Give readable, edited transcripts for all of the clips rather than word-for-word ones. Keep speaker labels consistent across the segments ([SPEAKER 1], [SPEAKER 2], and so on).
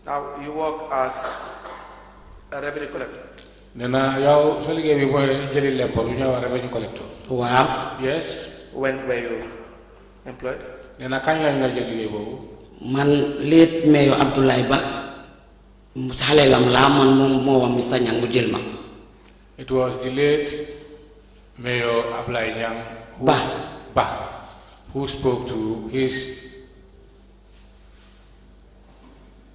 [SPEAKER 1] Now you work as a revenue collector.
[SPEAKER 2] Nena yow so liggéey bi mooy jëli lempo bi ñoo revenue collector.
[SPEAKER 3] Wow.
[SPEAKER 2] Yes.
[SPEAKER 1] When were you employed?
[SPEAKER 2] Nena kañ lañ la jël liggéey boobu.
[SPEAKER 3] Man late Mayor Abdoulaye Ba xale lam la man mo wax Mr. Nyang mu jël ma.
[SPEAKER 2] It was the late Mayor Abdoulaye Nyang who spoke to his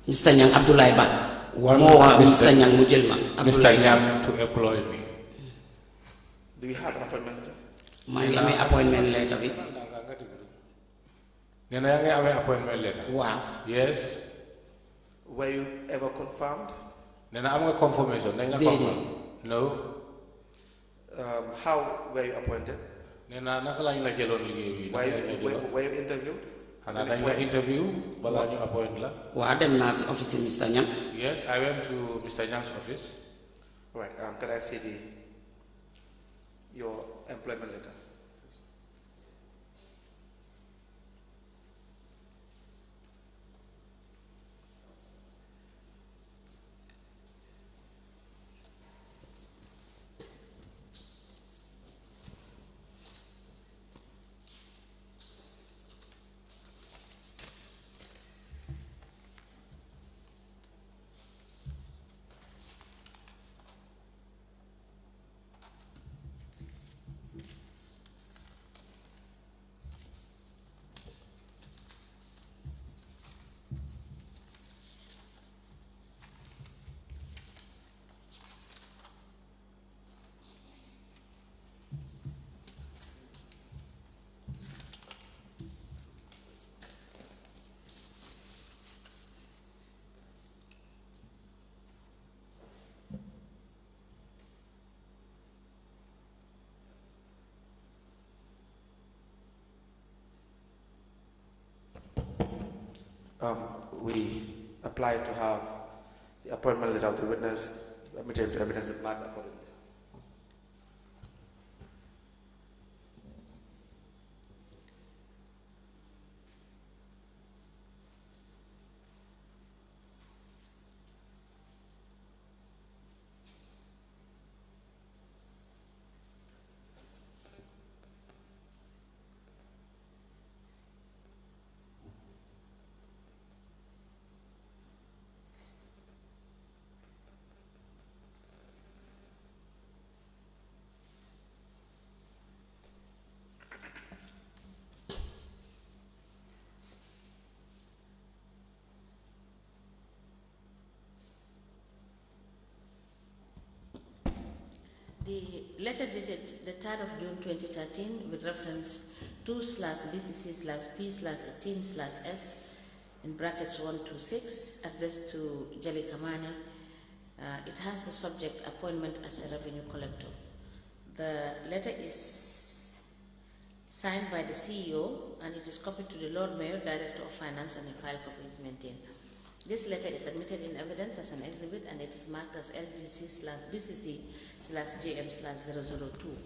[SPEAKER 3] Mr. Nyang Abdoulaye Ba. Mr. Nyang mu jël ma.
[SPEAKER 2] Mr. Nyang to employ me.
[SPEAKER 1] Do you have an appointment letter?
[SPEAKER 3] maa ngi amee appointment letter bi.
[SPEAKER 2] Nena yaa ngi amee appointment letter.
[SPEAKER 3] Wow.
[SPEAKER 2] Yes.
[SPEAKER 1] Were you ever confirmed?
[SPEAKER 2] Nena am nga confirmation dañ la confirm. No.
[SPEAKER 1] How were you appointed?
[SPEAKER 2] Nena naka lañ la jëloon liggéey bi.
[SPEAKER 1] Were you interviewed?
[SPEAKER 2] Xanaa dañ la interview balaa ñu appoint la.
[SPEAKER 3] Waa dem naa si office Mr. Nyang.
[SPEAKER 2] Yes, I went to Mr. Nyang's office.
[SPEAKER 1] All right. Can I see your employment letter? We apply to have the appointment letter of the witness admitted to evidence and marked accordingly.
[SPEAKER 4] The letter dated the 3rd of June 2013 with reference 2/BCC/P/18/S in brackets 126 addressed to Jali Kamani. It has the subject appointment as a revenue collector. The letter is signed by the CEO and it is copied to the Lord Mayor, Director of Finance, and a file copy is maintained. This letter is admitted in evidence as an exhibit and it is marked as LGC/BCC/JM/002.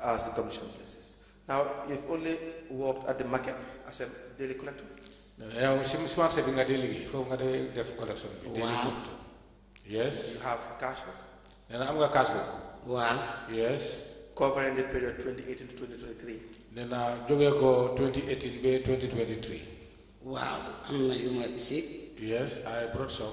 [SPEAKER 1] As the commission places. Now, you've only worked at the market as a daily collector?
[SPEAKER 2] Wow. Yes.
[SPEAKER 1] You have cash book?
[SPEAKER 2] And I'm a cash book.
[SPEAKER 3] Wow.
[SPEAKER 2] Yes.
[SPEAKER 1] Covering the period 2018 to 2023.
[SPEAKER 2] Then I go 2018 to 2023.
[SPEAKER 3] Wow. You might see.
[SPEAKER 2] Yes, I brought some.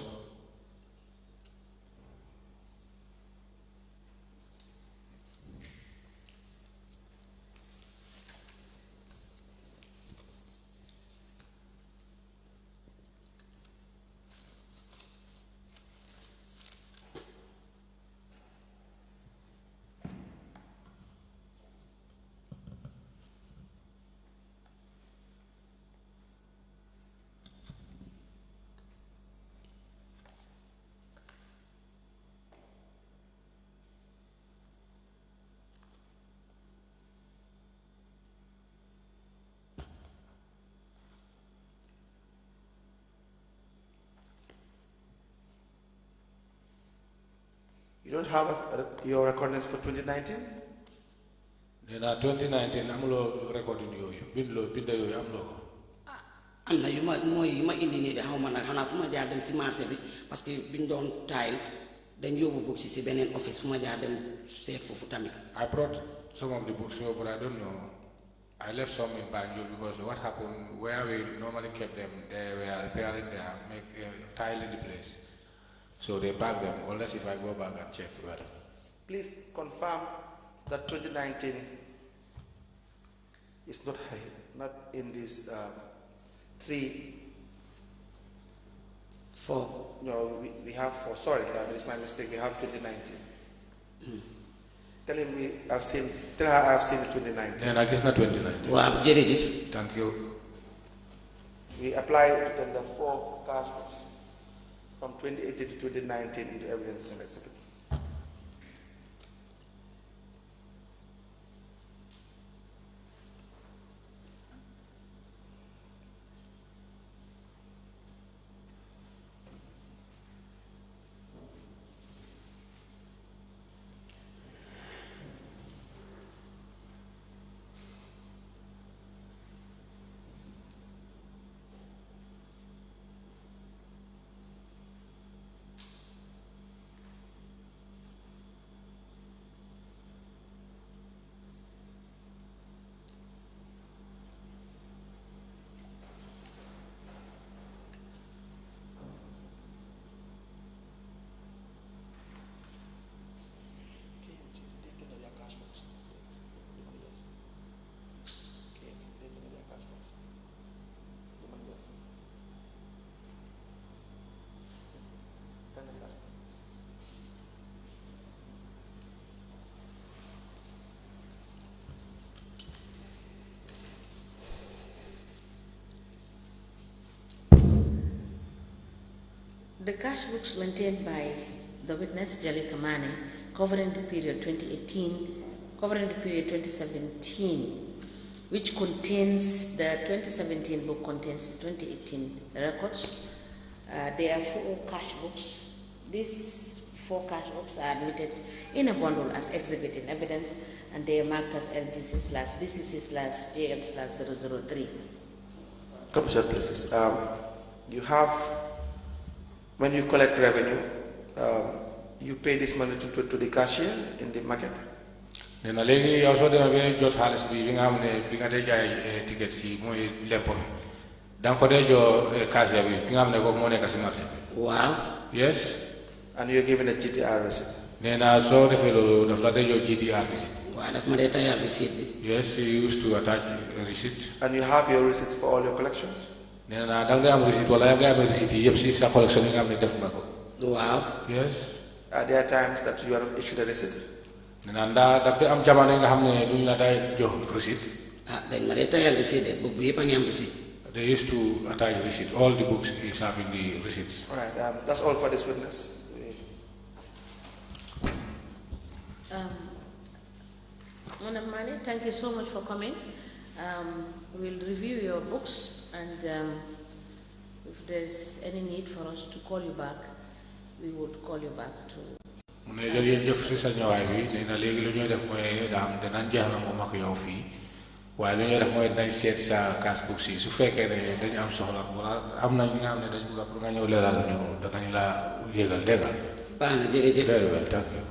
[SPEAKER 1] You don't have your recordings for 2019?
[SPEAKER 2] Then 2019, I'm recording you.
[SPEAKER 3] am na yu ma indi nii de xaw ma nag xanaa fu ma jaar dem si marché bi parce que biñ doon taayil dañ yóbbu books si beneen office fu ma jaar dem seet foofu tamit.
[SPEAKER 2] I brought some of the books here, but I don't know. I left some in Banjul because what happened where we normally kept them, they were repairing their tile in the place. So they packed them, unless if I go back and check. But
[SPEAKER 1] Please confirm that 2019 is not in this
[SPEAKER 3] 4.
[SPEAKER 1] No, we have 4. Sorry, it's my mistake. We have 2019. Tell him tell her I've seen 2019.
[SPEAKER 2] then I guess not 2019.
[SPEAKER 3] waaw jërëjëf.
[SPEAKER 2] Thank you.
[SPEAKER 1] We applied to tender 4 cash books from 2018 to 2019 into evidence and exhibit.
[SPEAKER 4] The cash books maintained by the witness, Jali Kamani, covering the period 2017, which contains, the 2017 book contains the 2018 records. There are 4 cash books. These 4 cash books are admitted in a bundle as exhibit in evidence, and they are marked as LGC/BCC/JM/003.
[SPEAKER 1] Commissioner, please. You have, when you collect revenue, you pay this money to the cashier in the market?
[SPEAKER 2] Then alegi yow so demee ba jot xaalis bi nga xam ne bi nga dee jaay ticket si mooy lempo bi da nga ko dee joo cashier bi nga xam ne kooku moo nekk si marché bi.
[SPEAKER 3] waaw.
[SPEAKER 2] Yes.
[SPEAKER 1] And you're given a GTR receipt?
[SPEAKER 2] nee naa soo defee loolu daf la dee joo GTR receipt.
[SPEAKER 3] waaw daf ma dee tayal receipt bi.
[SPEAKER 2] Yes, he used to attach a receipt.
[SPEAKER 1] And you have your receipts for all your collections?
[SPEAKER 2] nee naa da nga am receipt wala yaa ngi amee receipt yi yëpp si sa collection yi nga xam ne def nga ko.
[SPEAKER 3] waaw.
[SPEAKER 2] Yes.
[SPEAKER 1] Are there times that you are not issued a receipt?
[SPEAKER 2] nee naa daf am jamono yi nga xam ne duñ la day jox receipt.
[SPEAKER 3] dañ ma dee tayal receipt de book bi yëpp a ngi am receipt.
[SPEAKER 2] They used to attach receipt. All the books is having the receipts.
[SPEAKER 1] All right, that's all for this witness.
[SPEAKER 4] Madam Mani, thank you so much for coming. We'll review your books, and if there's any need for us to call you back, we would call you back to.
[SPEAKER 2] mu ne jërëjëf si sa ñëwaay bi nee na léegi lu ñuy def mooy daam dinañ jeexal moom ak yow fii waaye lu ñuy def mooy dinañ seet sa cash books yi su fekkee ne dañu am soxla wala am na ñi nga xam ne dañ bëgg pour nga ñëw leeral ñu danañ la yégal dégg nga.
[SPEAKER 3] baax na jërëjëf.
[SPEAKER 2] Very well, thank you.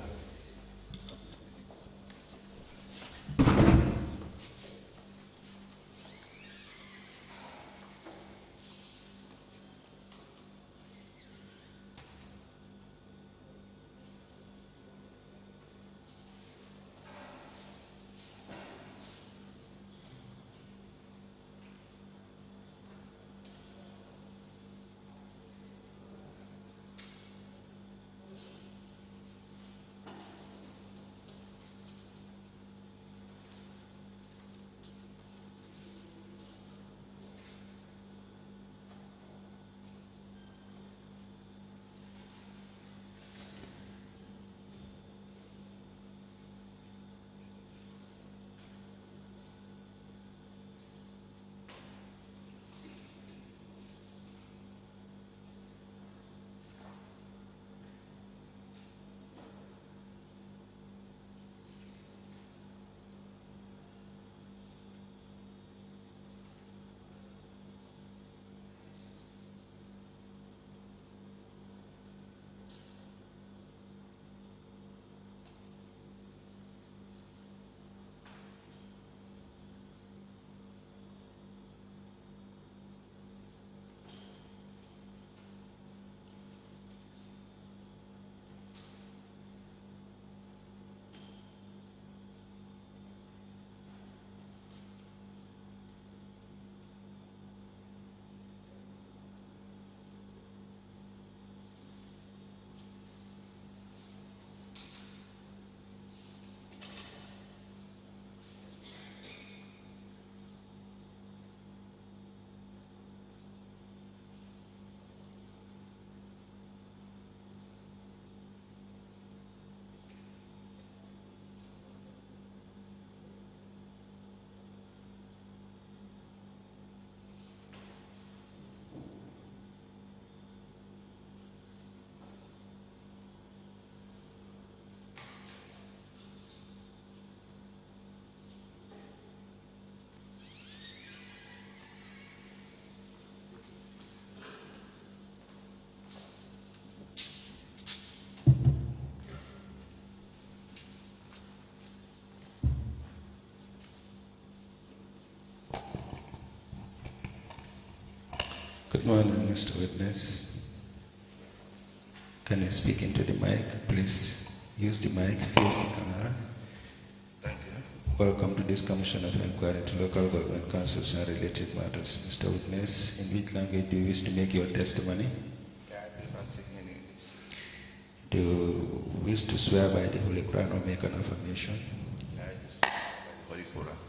[SPEAKER 5] Good morning, Mr. Witness. Can you speak into the mic, please? Use the mic, face the camera.
[SPEAKER 6] Thank you.
[SPEAKER 5] Welcome to this Commission of Inquiry into Local Government Councils and Related Matters. Mr. Witness, in which language do you wish to make your testimony?
[SPEAKER 6] Yeah, I prefer speaking in English.
[SPEAKER 5] Do you wish to swear by the Holy Quran or make an affirmation?
[SPEAKER 6] Yeah, I just swear by the Holy Quran.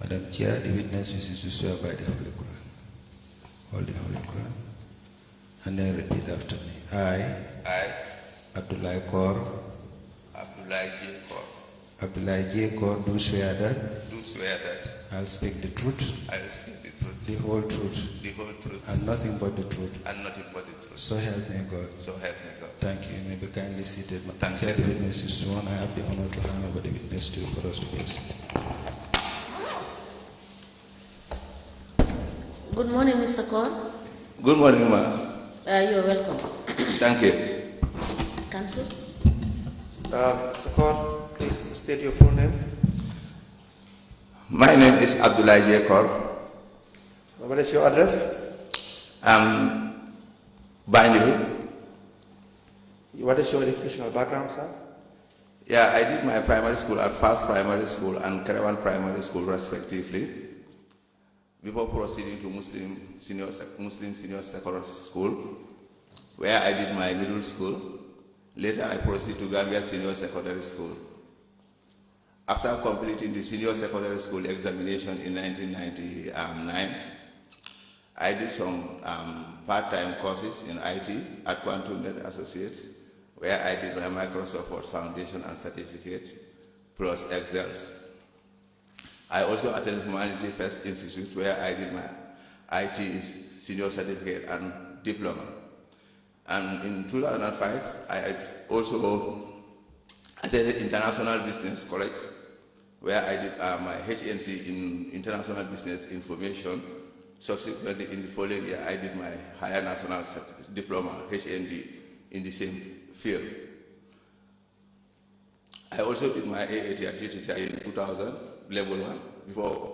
[SPEAKER 5] Madam Chair, the witness wishes to swear by the Holy Quran. Hold the Holy Quran. And then repeat after me. I, Abdullah Kaur,
[SPEAKER 6] Abdullah J. Kaur,
[SPEAKER 5] Abdullah J. Kaur, do swear that I'll speak the truth,
[SPEAKER 6] I will speak the truth,
[SPEAKER 5] the whole truth, and nothing but the truth.
[SPEAKER 6] and nothing but the truth.
[SPEAKER 5] So help me God.
[SPEAKER 6] So help me God.
[SPEAKER 5] Thank you. You may be kindly seated.
[SPEAKER 6] Thank
[SPEAKER 5] Chair,
[SPEAKER 6] you.
[SPEAKER 5] the witness is sworn. I have the honor to hand over the witness to you for us to proceed.
[SPEAKER 4] Good morning, Mr. Kaur.
[SPEAKER 6] Good morning, ma'am.
[SPEAKER 4] You're welcome.
[SPEAKER 6] Thank you.
[SPEAKER 4] Council?
[SPEAKER 1] Mr. Kaur, please state your full name.
[SPEAKER 6] My name is Abdullah J. Kaur.
[SPEAKER 1] What is your address?
[SPEAKER 6] Banjul.
[SPEAKER 1] What is your educational background, sir?
[SPEAKER 6] Yeah, I did my primary school at First Primary School and Karawan Primary School, respectively, before proceeding to Muslim Senior Secondary School, where I did my middle school. Later, I proceeded to Gambia Senior Secondary School. After completing the Senior Secondary School examination in 1999, I did some part-time courses in IT at Quantum Net Associates, where I did my Microsoft Word Foundation and Certificate, plus Excels. I also attended Humanity First Institute, where I did my IT Senior Certificate and Diploma. And in 2005, I also attended International Business College, where I did my HNC in International Business Information. Subsequently, in the following year, I did my Higher National Diploma, HND, in the same field. I also did my AAT at GTTI in 2000, level 1, before.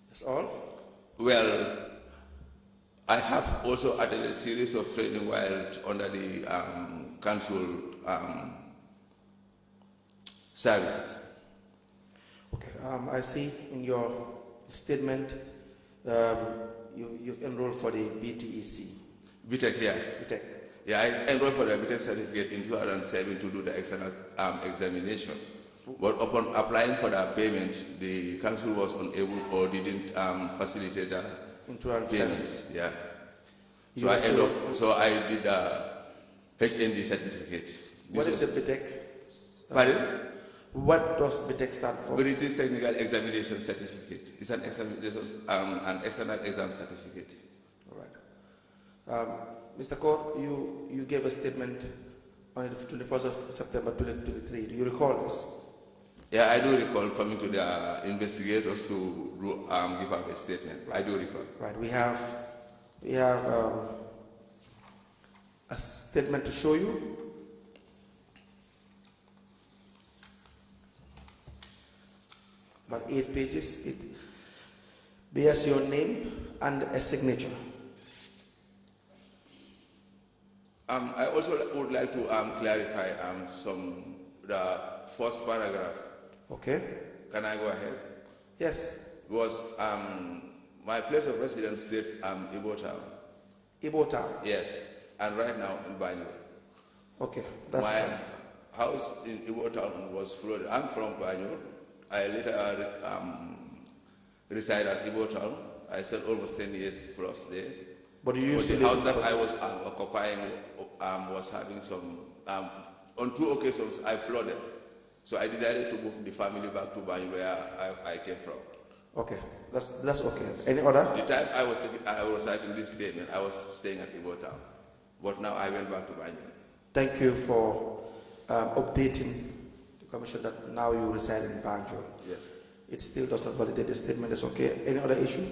[SPEAKER 1] That's all?
[SPEAKER 6] Well, I have also attended a series of training while under the council services.
[SPEAKER 1] Okay. I see in your statement you've enrolled for the BTEC.
[SPEAKER 6] BTEC, yeah.
[SPEAKER 1] BTEC.
[SPEAKER 6] Yeah, I enrolled for the BTEC certificate in 2007 to do the external examination. But upon applying for the payment, the council was unable or didn't facilitate the
[SPEAKER 1] In 2007.
[SPEAKER 6] payments. Yeah.
[SPEAKER 1] You were still-
[SPEAKER 6] So I did a HND certificate.
[SPEAKER 1] What is the BTEC?
[SPEAKER 6] Pardon?
[SPEAKER 1] What does BTEC stand for?
[SPEAKER 6] British Technical Examination Certificate. It's an external exam certificate.
[SPEAKER 1] All right. Mr. Kaur, you gave a statement on the 21st of September 2023. Do you recall this?
[SPEAKER 6] Yeah, I do recall coming to the investigators to give out a statement. I do recall.
[SPEAKER 1] Right. We have a statement to show you. About 8 pages. It bears your name and a signature.
[SPEAKER 6] I also would like to clarify the first paragraph.
[SPEAKER 1] Okay.
[SPEAKER 6] Can I go ahead?
[SPEAKER 1] Yes.
[SPEAKER 6] Was my place of residence states Ibo Town.
[SPEAKER 1] Ibo Town.
[SPEAKER 6] Yes, and right now in Banjul.
[SPEAKER 1] Okay. That's
[SPEAKER 6] My
[SPEAKER 1] fine.
[SPEAKER 6] house in Ibo Town was flooded. I'm from Banjul. I later resided at Ibo Town. I spent almost 10 years plus there.
[SPEAKER 1] But you used
[SPEAKER 6] But
[SPEAKER 1] to
[SPEAKER 6] the
[SPEAKER 1] live
[SPEAKER 6] house that I was occupying was having some. On 2 occasions, I flooded. So I decided to move the family back to Banjul, where I came from.
[SPEAKER 1] Okay. That's okay. Any other?
[SPEAKER 6] The time I was writing this statement, I was staying at Ibo Town. But now I went back to Banjul.
[SPEAKER 1] Thank you for updating the commission that now you reside in Banjul.
[SPEAKER 6] Yes.
[SPEAKER 1] It still does not validate the statement. That's okay. Any other issue?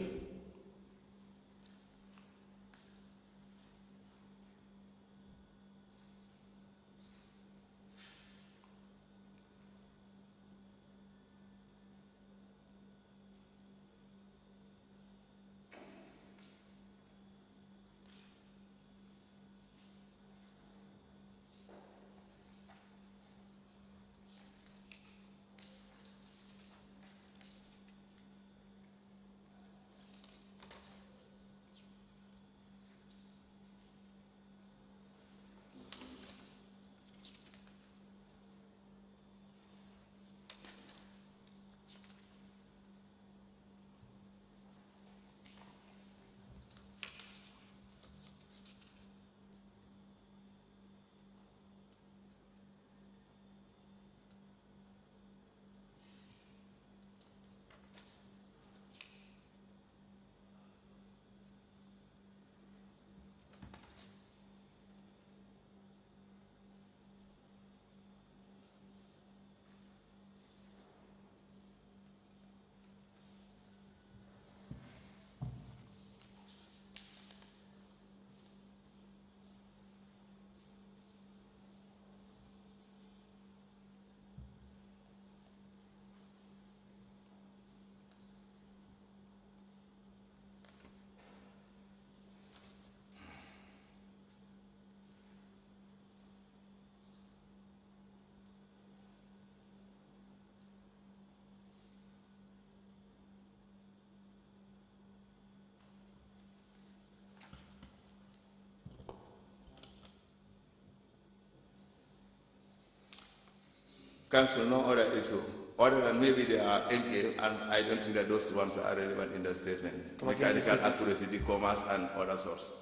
[SPEAKER 6] Council, no other issue. Other than maybe they are MA, and I don't think that those ones are relevant in the statement. Mechanical accuracy, the commas, and other sorts.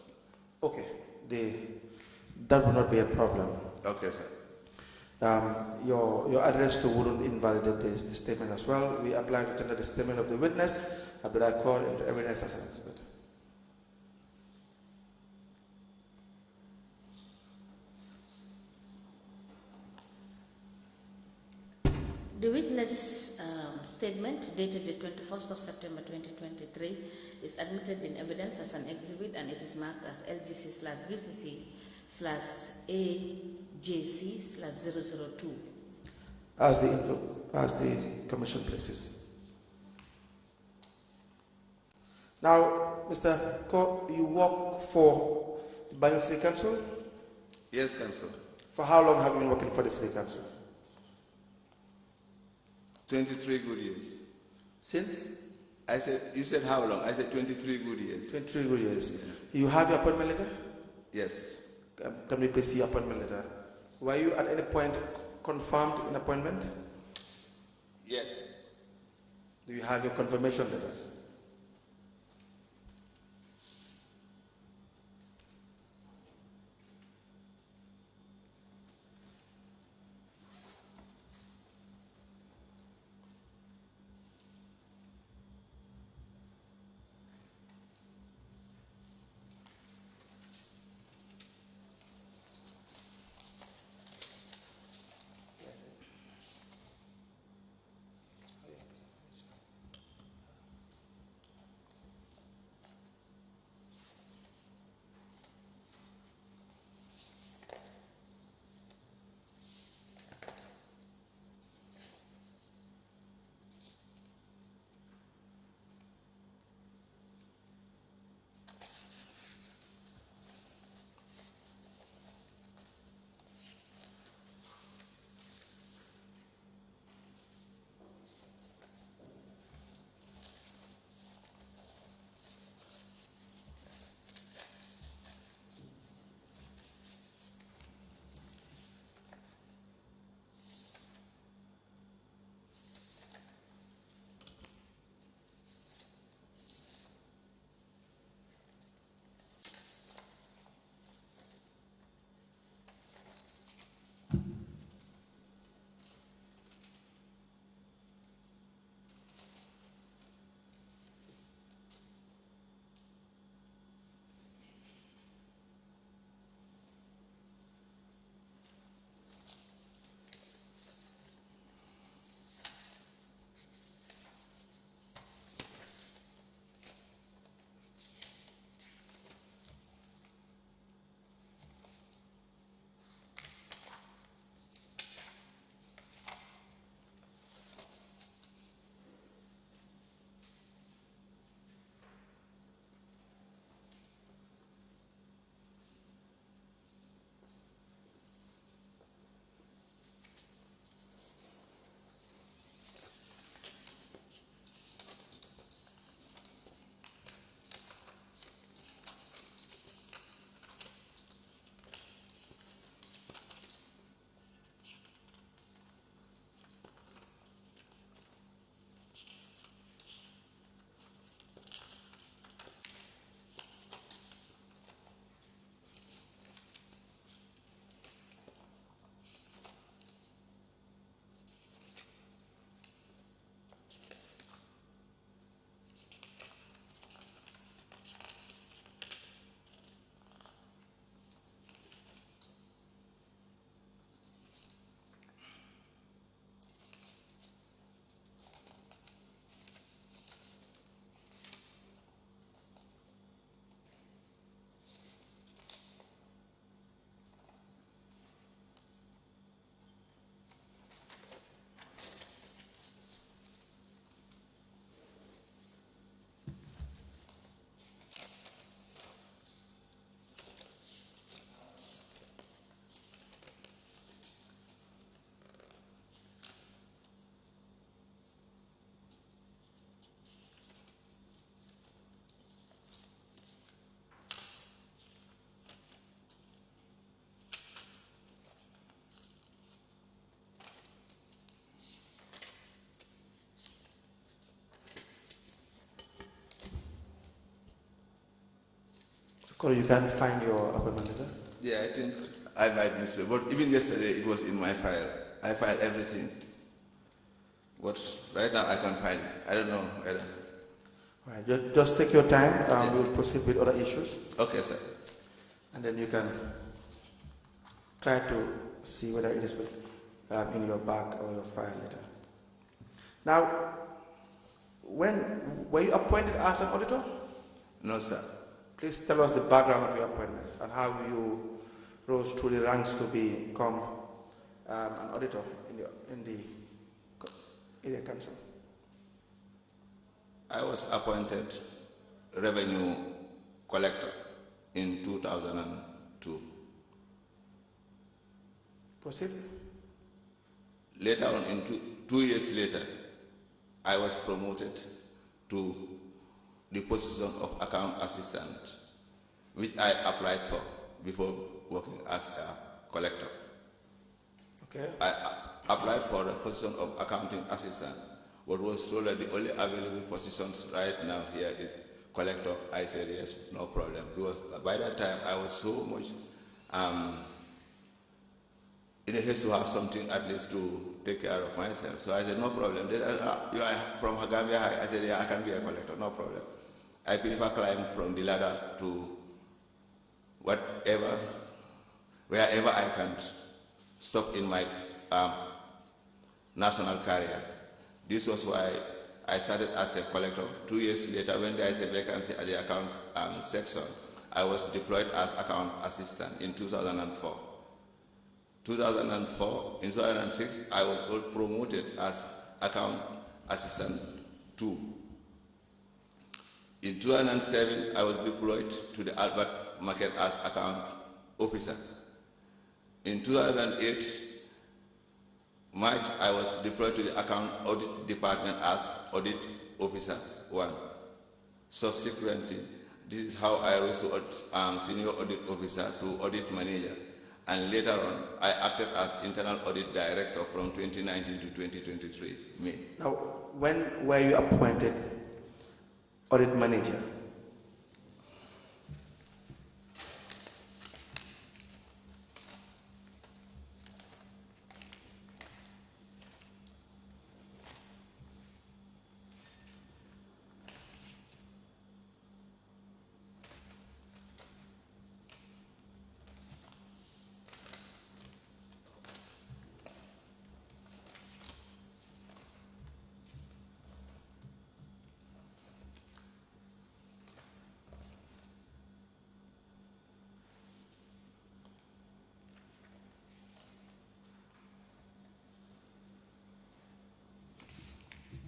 [SPEAKER 1] Okay, that will not be a problem.
[SPEAKER 6] Okay, sir.
[SPEAKER 1] Your address to wouldn't invalidate the statement as well. We apply to tender the statement of the witness after I call into evidence as an expert.
[SPEAKER 4] The witness statement dated the 21st of September 2023 is admitted in evidence as an exhibit, and it is marked as LGC/VCC/AJC/002.
[SPEAKER 1] As the commission places. Now, Mr. Ko, you work for the Banjul City Council?
[SPEAKER 6] Yes, Council.
[SPEAKER 1] For how long have you been working for the City Council?
[SPEAKER 6] 23 good years.
[SPEAKER 1] Since?
[SPEAKER 6] I said, you said how long? I said 23 good years.
[SPEAKER 1] 23 good years. You have your appointment letter?
[SPEAKER 6] Yes.
[SPEAKER 1] Can we please see your appointment letter? Were you at any point confirmed in appointment?
[SPEAKER 6] Yes.
[SPEAKER 1] Do you have your confirmation letter? Because you can't find your appointment letter?
[SPEAKER 6] Yeah, I think I might miss it. But even yesterday, it was in my file. I filed everything. But right now, I can't find it. I don't know whether.
[SPEAKER 1] Right. Just take your time. We'll proceed with other issues.
[SPEAKER 6] Okay, sir.
[SPEAKER 1] And then you can try to see whether it is in your bag or your file later. Now, were you appointed as an auditor?
[SPEAKER 6] No, sir.
[SPEAKER 1] Please tell us the background of your appointment and how you rose through the ranks to become an auditor in the area council.
[SPEAKER 6] I was appointed revenue collector in 2002.
[SPEAKER 1] Proceed.
[SPEAKER 6] Later on, in 2 years later, I was promoted to the position of account assistant, which I applied for before working as a collector.
[SPEAKER 1] Okay.
[SPEAKER 6] I applied for the position of accounting assistant, but was told that the only available positions right now here is collector. I said yes, no problem, because by that time I was so much in a haste to have something at least to take care of myself. So I said, no problem. They said, you are from Gambia High. I said, yeah, I can be a collector, no problem. I prefer climb from the ladder to wherever I can stop in my national career. This was why I started as a collector. 2 years later, when there is a vacancy at the accounts section, I was deployed as account assistant in 2004. 2004, in 2006, I was promoted as account assistant 2. In 2007, I was deployed to the Albert Market as account officer. In 2008, March, I was deployed to the account audit department as audit officer 1. Subsequently, this is how I rose to senior audit officer to audit manager. And later on, I acted as internal audit director from 2019 to 2023, May.
[SPEAKER 1] Now, when were you appointed audit manager?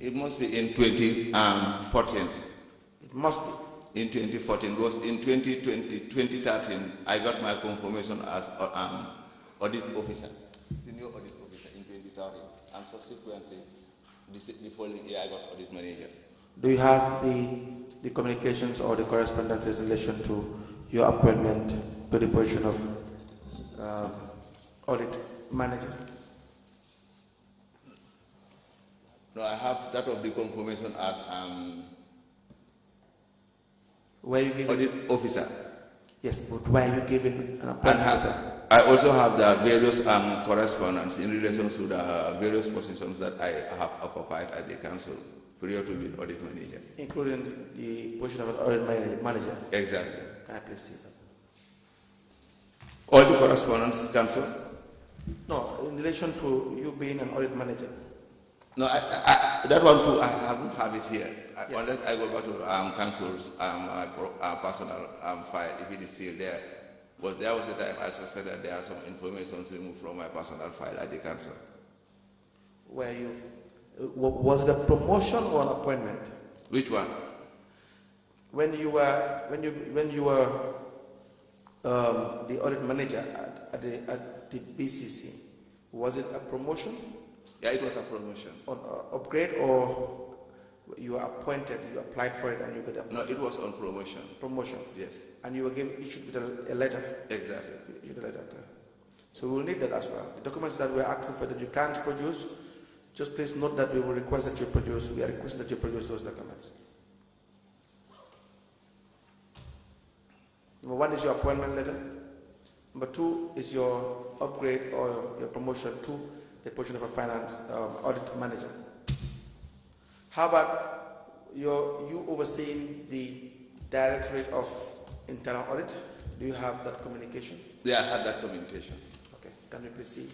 [SPEAKER 6] It must be in 2014.
[SPEAKER 1] It must be.
[SPEAKER 6] In 2014, because in 2013, I got my confirmation as audit officer, senior audit officer in 2013, and subsequently, the following year, I got audit manager.
[SPEAKER 1] Do you have the communications or the correspondences in relation to your appointment to the position of audit manager?
[SPEAKER 6] No, I have that of the confirmation as
[SPEAKER 1] Were you given
[SPEAKER 6] audit officer.
[SPEAKER 1] Yes, but why are you given an appointment letter?
[SPEAKER 6] I also have the various correspondence in relation to the various positions that I have occupied at the council prior to being audit manager.
[SPEAKER 1] Including the position of an audit manager?
[SPEAKER 6] Exactly.
[SPEAKER 1] Can I please see that?
[SPEAKER 6] All the correspondence, council?
[SPEAKER 1] No, in relation to you being an audit manager.
[SPEAKER 6] No, that one too, I don't have it here.
[SPEAKER 1] Yes.
[SPEAKER 6] Unless I go back to council's personal file, if it is still there. But there was a time I suspected that there are some information removed from my personal file at the council.
[SPEAKER 1] Were you? Was it a promotion or an appointment?
[SPEAKER 6] Which one?
[SPEAKER 1] When you were the audit manager at the BCC, was it a promotion?
[SPEAKER 6] Yeah, it was a promotion.
[SPEAKER 1] On upgrade, or you were appointed, you applied for it and you got a
[SPEAKER 6] No, it was on promotion.
[SPEAKER 1] promotion?
[SPEAKER 6] Yes.
[SPEAKER 1] And you were issued with a letter?
[SPEAKER 6] Exactly.
[SPEAKER 1] You did a letter, okay. So we will need that as well. The documents that we're asking for that you can't produce, just please note that we will request that you produce, we are requesting that you produce those documents. Number one is your appointment letter. Number two is your upgrade or your promotion to the position of a finance audit manager. How about you overseeing the Directorate of Internal Audit? Do you have that communication?
[SPEAKER 6] Yeah, I have that communication.
[SPEAKER 1] Okay, can we please see?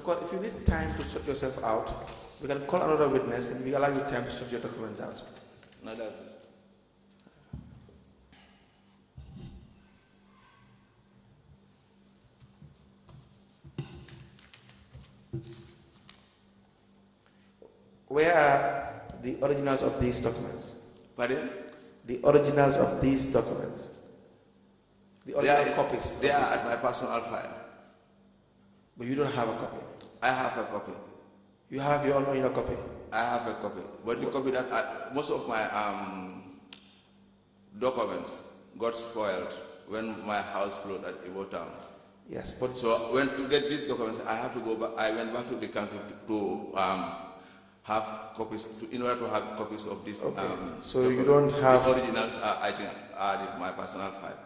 [SPEAKER 1] If you need time to sort yourself out, we can call another witness and we allow you time to sort your documents out.
[SPEAKER 6] No, that's
[SPEAKER 1] Where are the originals of these documents?
[SPEAKER 6] Pardon?
[SPEAKER 1] The originals of these documents. The original copies.
[SPEAKER 6] They are at my personal file.
[SPEAKER 1] But you don't have a copy.
[SPEAKER 6] I have a copy.
[SPEAKER 1] You have your own original copy.
[SPEAKER 6] I have a copy. But the copy that most of my documents got spoiled when my house flooded at Iwo Town.
[SPEAKER 1] Yes, but
[SPEAKER 6] So when to get these documents, I have to go back. I went back to the council to have copies. In order to have copies of these.
[SPEAKER 1] okay. So you don't have
[SPEAKER 6] the originals. I think are in my personal file.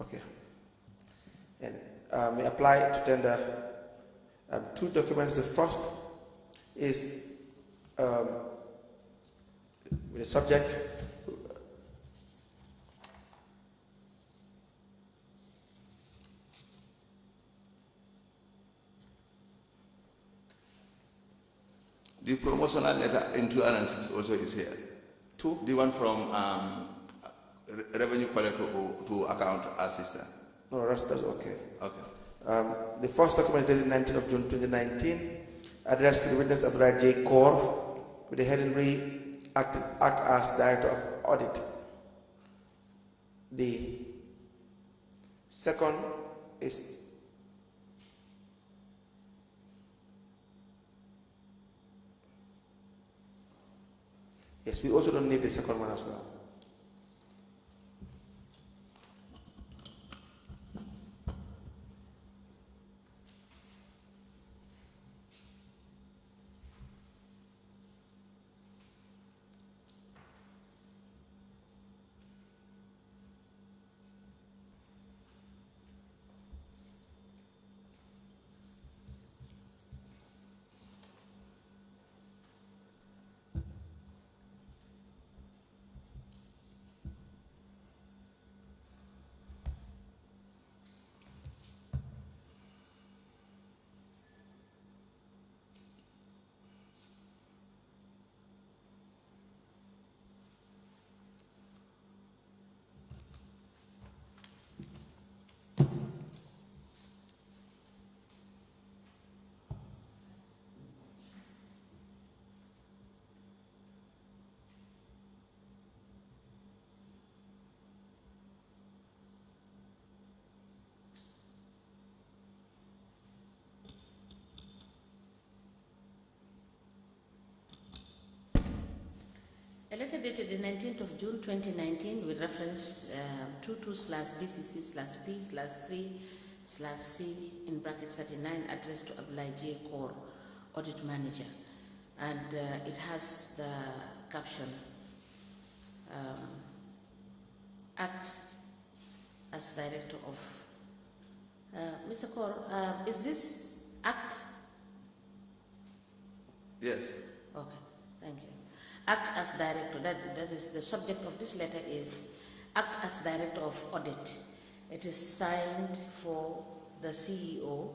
[SPEAKER 1] Okay. And we apply to tender two documents. The first is with the subject
[SPEAKER 6] The promotional letter in 2006 also is here.
[SPEAKER 1] two.
[SPEAKER 6] The one from revenue collector to account assistant.
[SPEAKER 1] No, that's okay.
[SPEAKER 6] Okay.
[SPEAKER 1] The first document is dated 19th of June 2019, addressed to the witness Abdullah J. Kaur, with the heading act as Director of Audit. The second is yes, we also don't need the second one as well.
[SPEAKER 4] A letter dated the 19th of June 2019 with reference 22/BCC/P/3/C in brackets 39 addressed to Abdullah J. Kaur, Audit Manager. And it has the caption, Act as Director of... Mr. Kaur, is this Act?
[SPEAKER 6] Yes.
[SPEAKER 4] Okay, thank you. Act as Director, that is the subject of this letter is Act as Director of Audit. It is signed for the CEO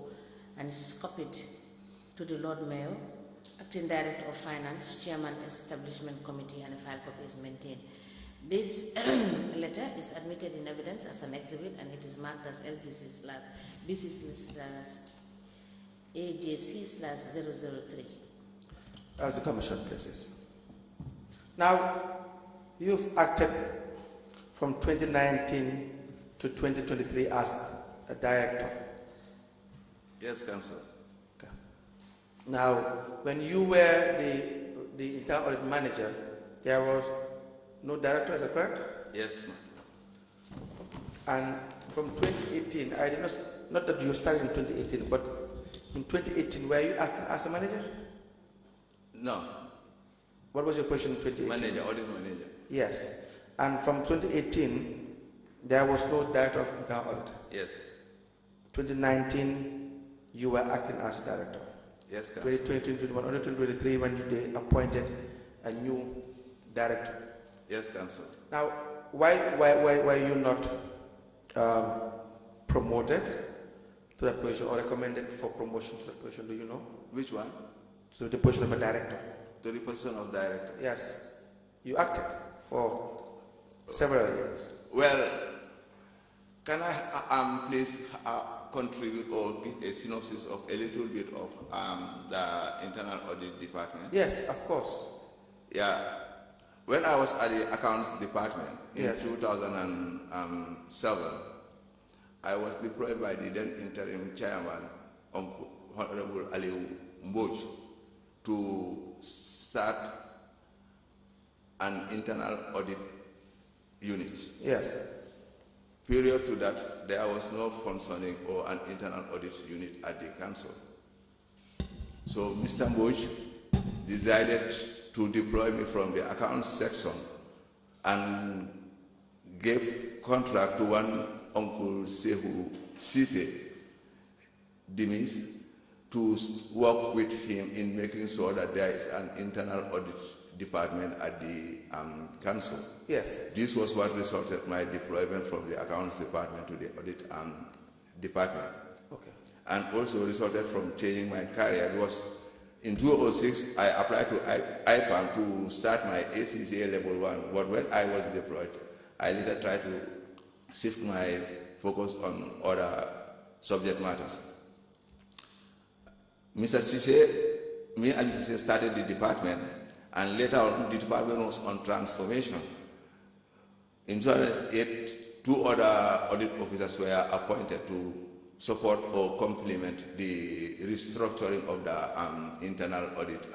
[SPEAKER 4] and it is copied to the Lord Mayor, Acting Director of Finance, Chairman Establishment Committee, and a file copy is maintained. This letter is admitted in evidence as an exhibit and it is marked as LGC/BCC/AJC/003.
[SPEAKER 1] As the Commission places. Now, you've acted from 2019 to 2023 as a director.
[SPEAKER 6] Yes, Councillor.
[SPEAKER 1] Okay. Now, when you were the internal audit manager, there was no director, is that correct?
[SPEAKER 6] Yes, ma'am.
[SPEAKER 1] And from 2018, I did not that you started in 2018, but in 2018, were you acting as a manager?
[SPEAKER 6] No.
[SPEAKER 1] What was your position in 2018?
[SPEAKER 6] Manager, audit manager.
[SPEAKER 1] Yes. And from 2018, there was no director of internal audit.
[SPEAKER 6] Yes.
[SPEAKER 1] 2019, you were acting as a director.
[SPEAKER 6] Yes, Council.
[SPEAKER 1] 2021, only 2023 when they appointed a new director.
[SPEAKER 6] Yes, Council.
[SPEAKER 1] Now, why were you not promoted to that position or recommended for promotion to that position? Do you know?
[SPEAKER 6] Which one?
[SPEAKER 1] To the position of a director.
[SPEAKER 6] To the position of director.
[SPEAKER 1] Yes. You acted for several years.
[SPEAKER 6] Well, can I please contribute or give a synopsis of a little bit of the internal audit department?
[SPEAKER 1] Yes, of course.
[SPEAKER 6] Yeah. When I was at the accounts department in
[SPEAKER 1] Yes.
[SPEAKER 6] 2007, I was deployed by the then interim chairman, Honorable Ali Mboj, to start an internal audit unit.
[SPEAKER 1] Yes.
[SPEAKER 6] Prior to that, there was no functioning or an internal audit unit at the council. So Mr. Mboj decided to deploy me from the accounts section and gave contract to one Uncle Sehu Sise Dimis to work with him in making sure that there is an internal audit department at the council.
[SPEAKER 1] Yes.
[SPEAKER 6] This was what resulted my deployment from the accounts department to the audit department. Okay. And also resulted from changing my career because in 2006 I applied to IPAM to start my ACCA level 1, but when I was deployed, I later tried to shift my focus on other subject matters. Mr. Sise, me and Mr. Sise started the department, and later on the department was on transformation. In 2008, 2 other audit officers were appointed to support or complement the restructuring of the internal audit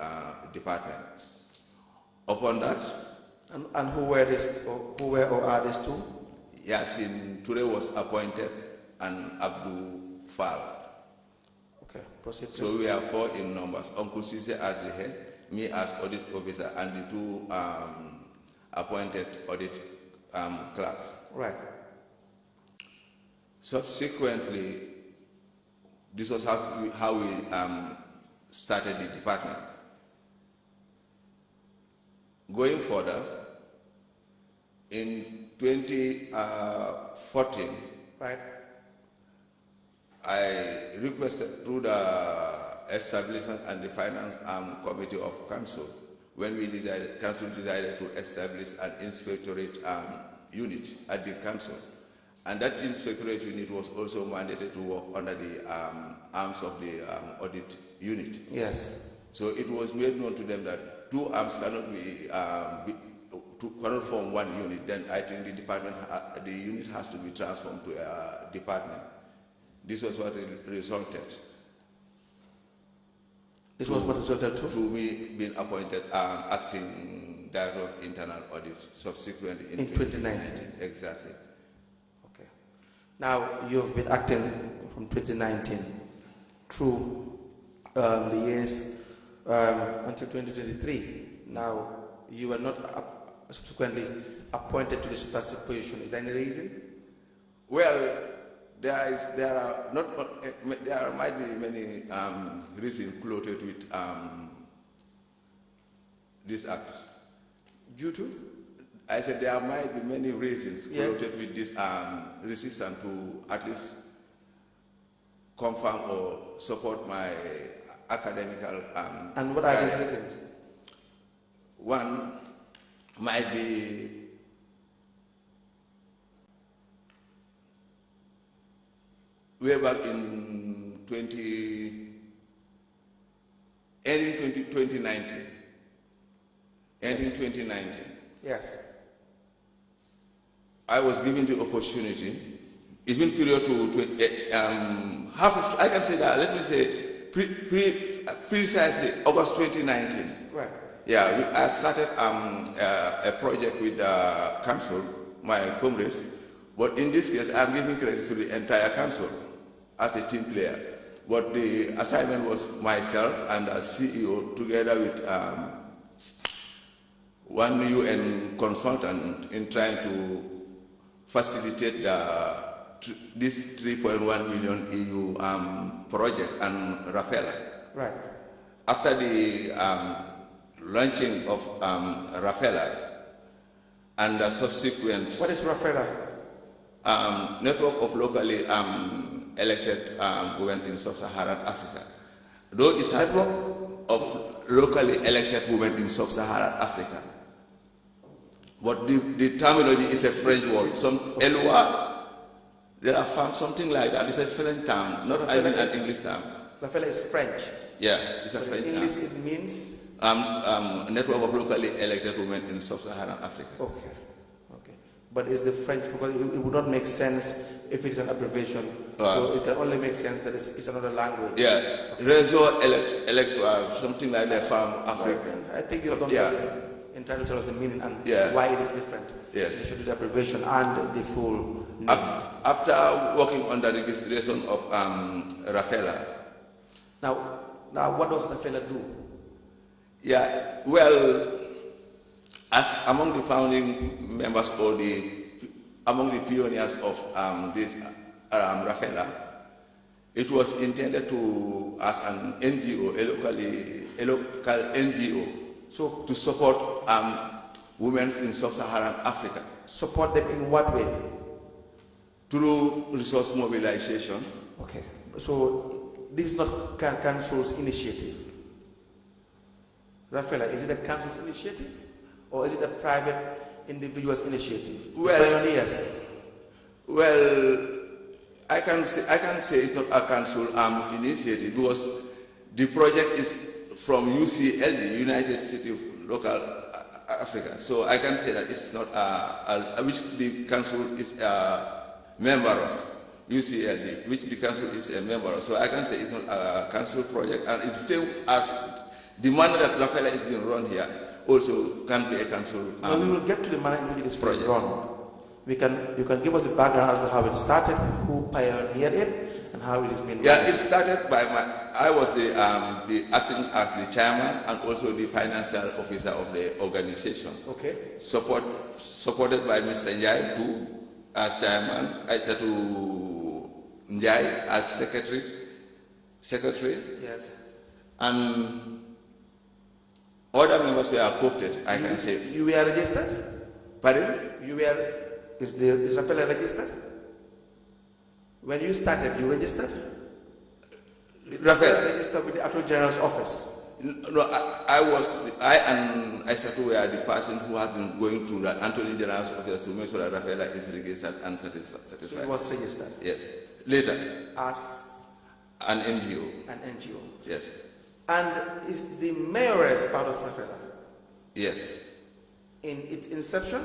[SPEAKER 6] department. Upon that,
[SPEAKER 1] and who were these? Who were or are these 2?
[SPEAKER 6] Yasin Ture was appointed and Abdul Fall.
[SPEAKER 1] Okay, proceed.
[SPEAKER 6] So we are 4 in numbers. Uncle Sise as the head, me as audit officer, and the 2 appointed audit clerks.
[SPEAKER 1] Right.
[SPEAKER 6] Subsequently, this was how we started the department. Going further, in 2014,
[SPEAKER 1] right,
[SPEAKER 6] I requested through the establishment and the finance committee of council when council decided to establish an inspectorate unit at the council. And that inspectorate unit was also mandated to work under the arms of the audit unit.
[SPEAKER 1] Yes.
[SPEAKER 6] So it was made known to them that 2 arms cannot cannot form one unit. Then I think the unit has to be transformed to a department. This was what resulted.
[SPEAKER 1] This was what resulted
[SPEAKER 6] to me being appointed acting director of internal audit subsequently in 2019. Exactly.
[SPEAKER 1] Okay. Now you've been acting from 2019 through the years until 2023. Now you were not subsequently appointed to the substantive position. Is there any reason?
[SPEAKER 6] Well, there might be many reasons connected with this act.
[SPEAKER 1] Due to?
[SPEAKER 6] I said there might be many reasons connected with this resistance to at least confirm or support my academical.
[SPEAKER 1] And what are these reasons?
[SPEAKER 6] One might be way back in 2019.
[SPEAKER 1] Yes.
[SPEAKER 6] I was given the opportunity, even period to I can say that, let me say, precisely August 2019.
[SPEAKER 1] Right.
[SPEAKER 6] Yeah, I started a project with the council, my comrades, but in this case, I'm giving credit to the entire council as a team player. But the assignment was myself and the CEO together with one UN consultant in trying to facilitate this 3.1 million EU project and RAFELA.
[SPEAKER 1] Right.
[SPEAKER 6] After the launching of RAFELA and the subsequent...
[SPEAKER 1] What is RAFELA?
[SPEAKER 6] Network of locally elected women in sub-Saharan Africa. Though it's a network of locally elected women in sub-Saharan Africa. But the terminology is a French word. Some Eloi, there are something like that. It's a French term, not even an English term.
[SPEAKER 1] RAFELA is French.
[SPEAKER 6] Yeah, it's a French
[SPEAKER 1] in
[SPEAKER 6] term.
[SPEAKER 1] English it means?
[SPEAKER 6] Network of locally elected women in sub-Saharan Africa.
[SPEAKER 1] Okay. But it's the French, because it would not make sense if it is an abbreviation. So it can only make sense that it's another language.
[SPEAKER 6] Yeah, Réseau Electoral, something like that from Africa.
[SPEAKER 1] I think you've done in trying to tell us the meaning and why it is different.
[SPEAKER 6] Yes.
[SPEAKER 1] You should do the abbreviation and the full name.
[SPEAKER 6] After working on the registration of RAFELA.
[SPEAKER 1] Now, what does RAFELA do?
[SPEAKER 6] Yeah, well, as among the founding members or among the pioneers of this RAFELA, it was intended to as an NGO, a local NGO, so to support women in sub-Saharan Africa.
[SPEAKER 1] Support them in what way?
[SPEAKER 6] Through resource mobilization.
[SPEAKER 1] Okay, so this is not council's initiative. RAFELA, is it a council's initiative? Or is it a private individual's initiative? Pioneers.
[SPEAKER 6] Well, I can say it's not a council initiative because the project is from UCLD, United States of Local Africa. So I can say that it's not which the council is a member of, UCLD, which the council is a member of. So I can say it's not a council project, and it's the same as the manner that RAFELA is being run here. Also can be a council.
[SPEAKER 1] We will get to the manner in which it is project run. You can give us the background as to how it started, who pioneered it, and how it is being run.
[SPEAKER 6] Yeah, it started by I was the acting as the chairman and also the financial officer of the organization.
[SPEAKER 1] Okay.
[SPEAKER 6] Supported by Mr. Njai too as chairman, Aisatu Njai as secretary. Yes. And other members were co-opted, I can say.
[SPEAKER 1] You were registered?
[SPEAKER 6] Pardon?
[SPEAKER 1] Is RAFELA registered? When you started, you registered?
[SPEAKER 6] RAFELA
[SPEAKER 1] registered with the Attorney General's office?
[SPEAKER 6] No, I and Aisatu were the person who has been going to the Attorney General's office to make sure that RAFELA is registered and satisfied.
[SPEAKER 1] So it was registered?
[SPEAKER 6] Yes. Later.
[SPEAKER 1] As?
[SPEAKER 6] An NGO.
[SPEAKER 1] An NGO.
[SPEAKER 6] Yes.
[SPEAKER 1] And is the mayoress part of RAFELA?
[SPEAKER 6] Yes.
[SPEAKER 1] In its inception?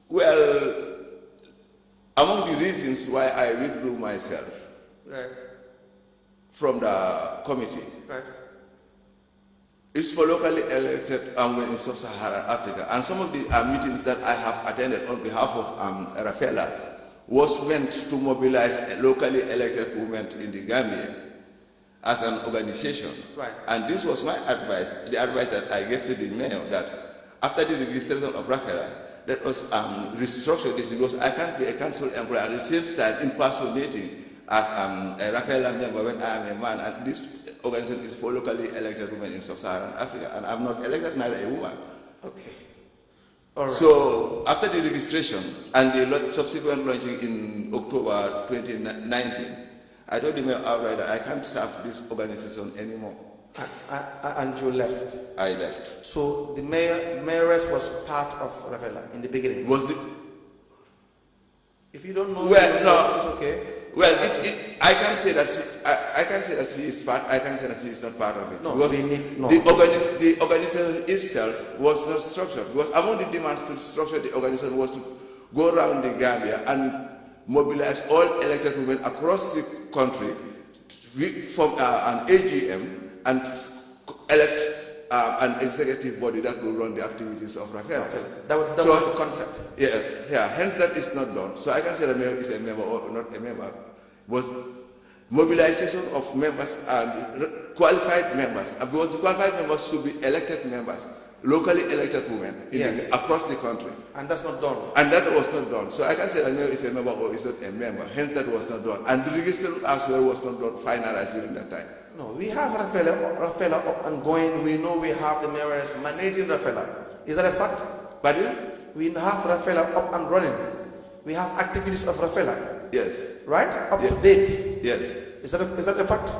[SPEAKER 6] Well, among the reasons why I withdrew myself from the committee, it's for locally elected women in sub-Saharan Africa. And some of the meetings that I have attended on behalf of RAFELA was meant to mobilize locally elected women in the Gambia as an organization. Right. And this was my advice, the advice that I gave to the mayor, that after the registration of RAFELA, let us restructure this, because I can't be a council employee at the same time impersonating as a RAFELA member when I am a man, and this organization is for locally elected women in sub-Saharan Africa, and I'm not elected, neither a woman. Okay. All right. So after the registration and the subsequent launching in October 2019, I told the mayor outright that I can't serve this organization anymore.
[SPEAKER 1] And you left? I left. So the mayoress was part of RAFELA in the beginning? If you don't know,
[SPEAKER 6] well, no,
[SPEAKER 1] it's okay.
[SPEAKER 6] Well, I can't say that she is part. I can't say that she is not part of it. No, because the organization itself was not structured. Because among the demands to structure the organization was to go around the Gambia and mobilize all elected women across the country we form an AGM and elect an executive body that will run the activities of RAFELA.
[SPEAKER 1] That was the concept.
[SPEAKER 6] Yeah. Hence, that is not done. So I can say the mayor is a member or not a member. Was mobilization of members and qualified members. Because the qualified members should be elected members, locally elected women across the country.
[SPEAKER 1] And that's not done.
[SPEAKER 6] And that was not done. So I can say the mayor is a member or is not a member. Hence, that was not done. And the register as well was not done, finalized during that time.
[SPEAKER 1] No, we have RAFELA up and going. We know we have the mayors managing RAFELA. Is that a fact?
[SPEAKER 6] Pardon?
[SPEAKER 1] We have RAFELA up and running. We have activities of RAFELA.
[SPEAKER 6] Yes.
[SPEAKER 1] Right? Up to date.
[SPEAKER 6] Yes.
[SPEAKER 1] Is that a fact?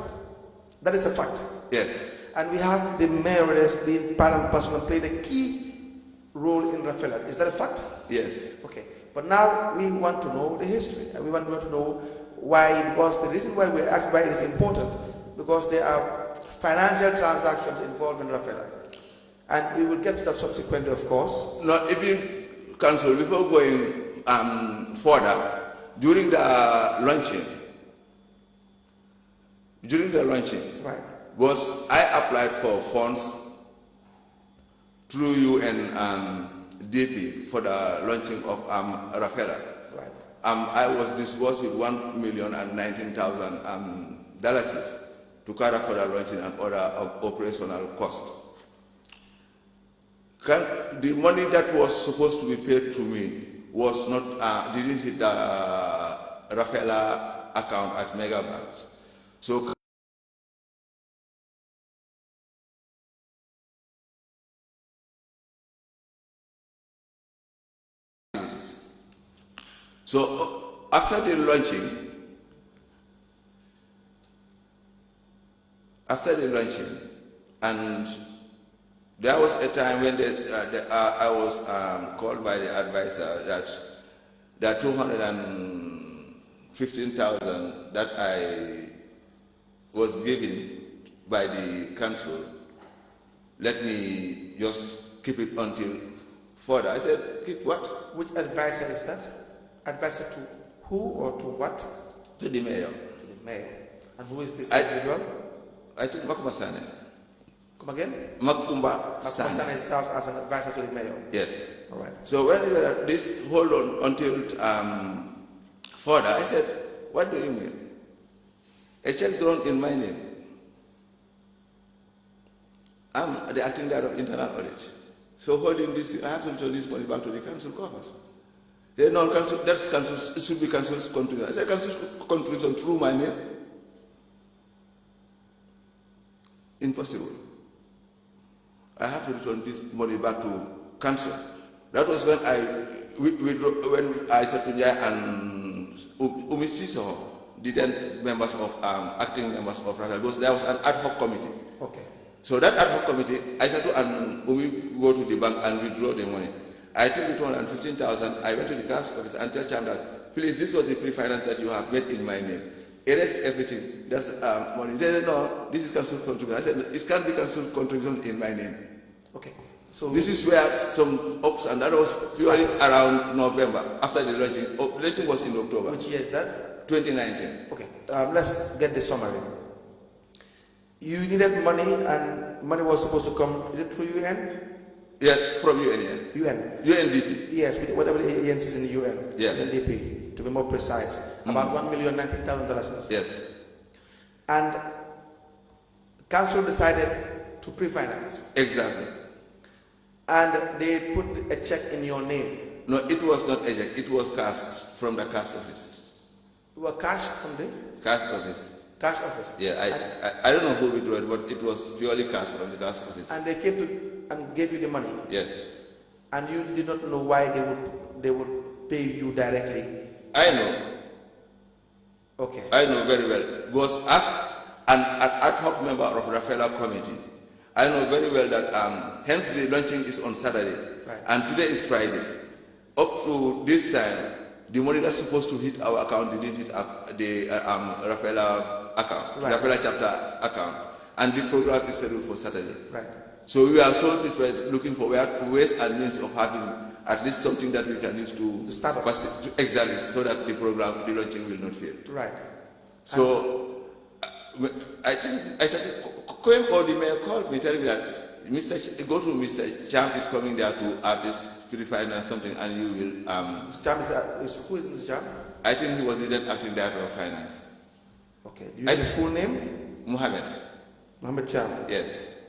[SPEAKER 1] That is a fact.
[SPEAKER 6] Yes.
[SPEAKER 1] And we have the mayors being part and parcel and playing a key role in RAFELA. Is that a fact?
[SPEAKER 6] Yes.
[SPEAKER 1] Okay. But now we want to know the history. And we want to know why, because the reason why we ask why it is important, because there are financial transactions involved in RAFELA. And we will get to that subsequently, of course.
[SPEAKER 6] No, even council, before going further, during the launching,
[SPEAKER 1] right,
[SPEAKER 6] was I applied for funds through UNDP for the launching of RAFELA.
[SPEAKER 1] Right.
[SPEAKER 6] I was disbursed with $1,019,000 to carry for the launching and other operational costs. The money that was supposed to be paid to me was not didn't hit the RAFELA account at Megabank. So after the launching, and there was a time when I was called by the advisor that the 215,000 that I was given by the council, let me just keep it until further. I said, keep what?
[SPEAKER 1] Which advisor is that? Advisor to who or to what?
[SPEAKER 6] To the mayor.
[SPEAKER 1] To the mayor. And who is this individual?
[SPEAKER 6] I think Makuma Sane.
[SPEAKER 1] Come again?
[SPEAKER 6] Makumba Sane.
[SPEAKER 1] Sane serves as an advisor to the mayor.
[SPEAKER 6] Yes.
[SPEAKER 1] All right.
[SPEAKER 6] So when he said this, hold on until further, I said, what do you mean? A check drawn in my name. I'm the acting director of internal audit. So holding this, I have to return this money back to the council coffers. They know council, that's council, it should be council's contribution. I said council's contribution through my name. Impossible. I have to return this money back to council. That was when I said to Njai and Umisiso, the then members of acting members of RAFELA, because there was an ad hoc committee.
[SPEAKER 1] Okay.
[SPEAKER 6] So that ad hoc committee, I said to Umi go to the bank and withdraw the money. I took the 215,000. I went to the cash office and tell them that, please, this was the pre-finance that you have made in my name. Erase everything. That's money. They said, no, this is council contribution. I said, it can't be council contribution in my name.
[SPEAKER 1] Okay. So
[SPEAKER 6] this is where some ups and that was purely around November after the launching. The launching was in October.
[SPEAKER 1] Which year is that?
[SPEAKER 6] 2019.
[SPEAKER 1] Okay. Let's get the summary. You needed money, and money was supposed to come. Is it through UN?
[SPEAKER 6] Yes, from UN.
[SPEAKER 1] UN.
[SPEAKER 6] UNDP.
[SPEAKER 1] Yes, whatever the agencies in the UN.
[SPEAKER 6] Yeah.
[SPEAKER 1] UNDP, to be more precise. About $1,019,000.
[SPEAKER 6] Yes.
[SPEAKER 1] And council decided to pre-finance.
[SPEAKER 6] Exactly.
[SPEAKER 1] And they put a check in your name.
[SPEAKER 6] No, it was not a check. It was cashed from the cash office.
[SPEAKER 1] You were cashed from the
[SPEAKER 6] cash office.
[SPEAKER 1] Cash office.
[SPEAKER 6] Yeah, I don't know who withdrew it, but it was purely cash from the cash office.
[SPEAKER 1] And they came to and gave you the money.
[SPEAKER 6] Yes.
[SPEAKER 1] And you did not know why they would pay you directly.
[SPEAKER 6] I know.
[SPEAKER 1] Okay.
[SPEAKER 6] I know very well. Because as an ad hoc member of RAFELA committee, I know very well that hence the launching is on Saturday.
[SPEAKER 1] Right.
[SPEAKER 6] And today is Friday. Up to this time, the money that's supposed to hit our account didn't hit the RAFELA account,
[SPEAKER 1] right.
[SPEAKER 6] RAFELA chapter account. And the program is scheduled for Saturday.
[SPEAKER 1] Right.
[SPEAKER 6] So we are so desperate looking for ways and means of having at least something that we can use to
[SPEAKER 1] start up.
[SPEAKER 6] Exactly, so that the program, the launching will not fail.
[SPEAKER 1] Right.
[SPEAKER 6] So I think I said, Cohen or the mayor called me telling me that go to Mr. Cham is coming there to artist purify and something, and you will.
[SPEAKER 1] Mr. Cham who is Mr. Cham?
[SPEAKER 6] I think he was the then acting director of finance.
[SPEAKER 1] Okay. Do you know his full name?
[SPEAKER 6] Mohammed
[SPEAKER 1] Cham.
[SPEAKER 6] Yes.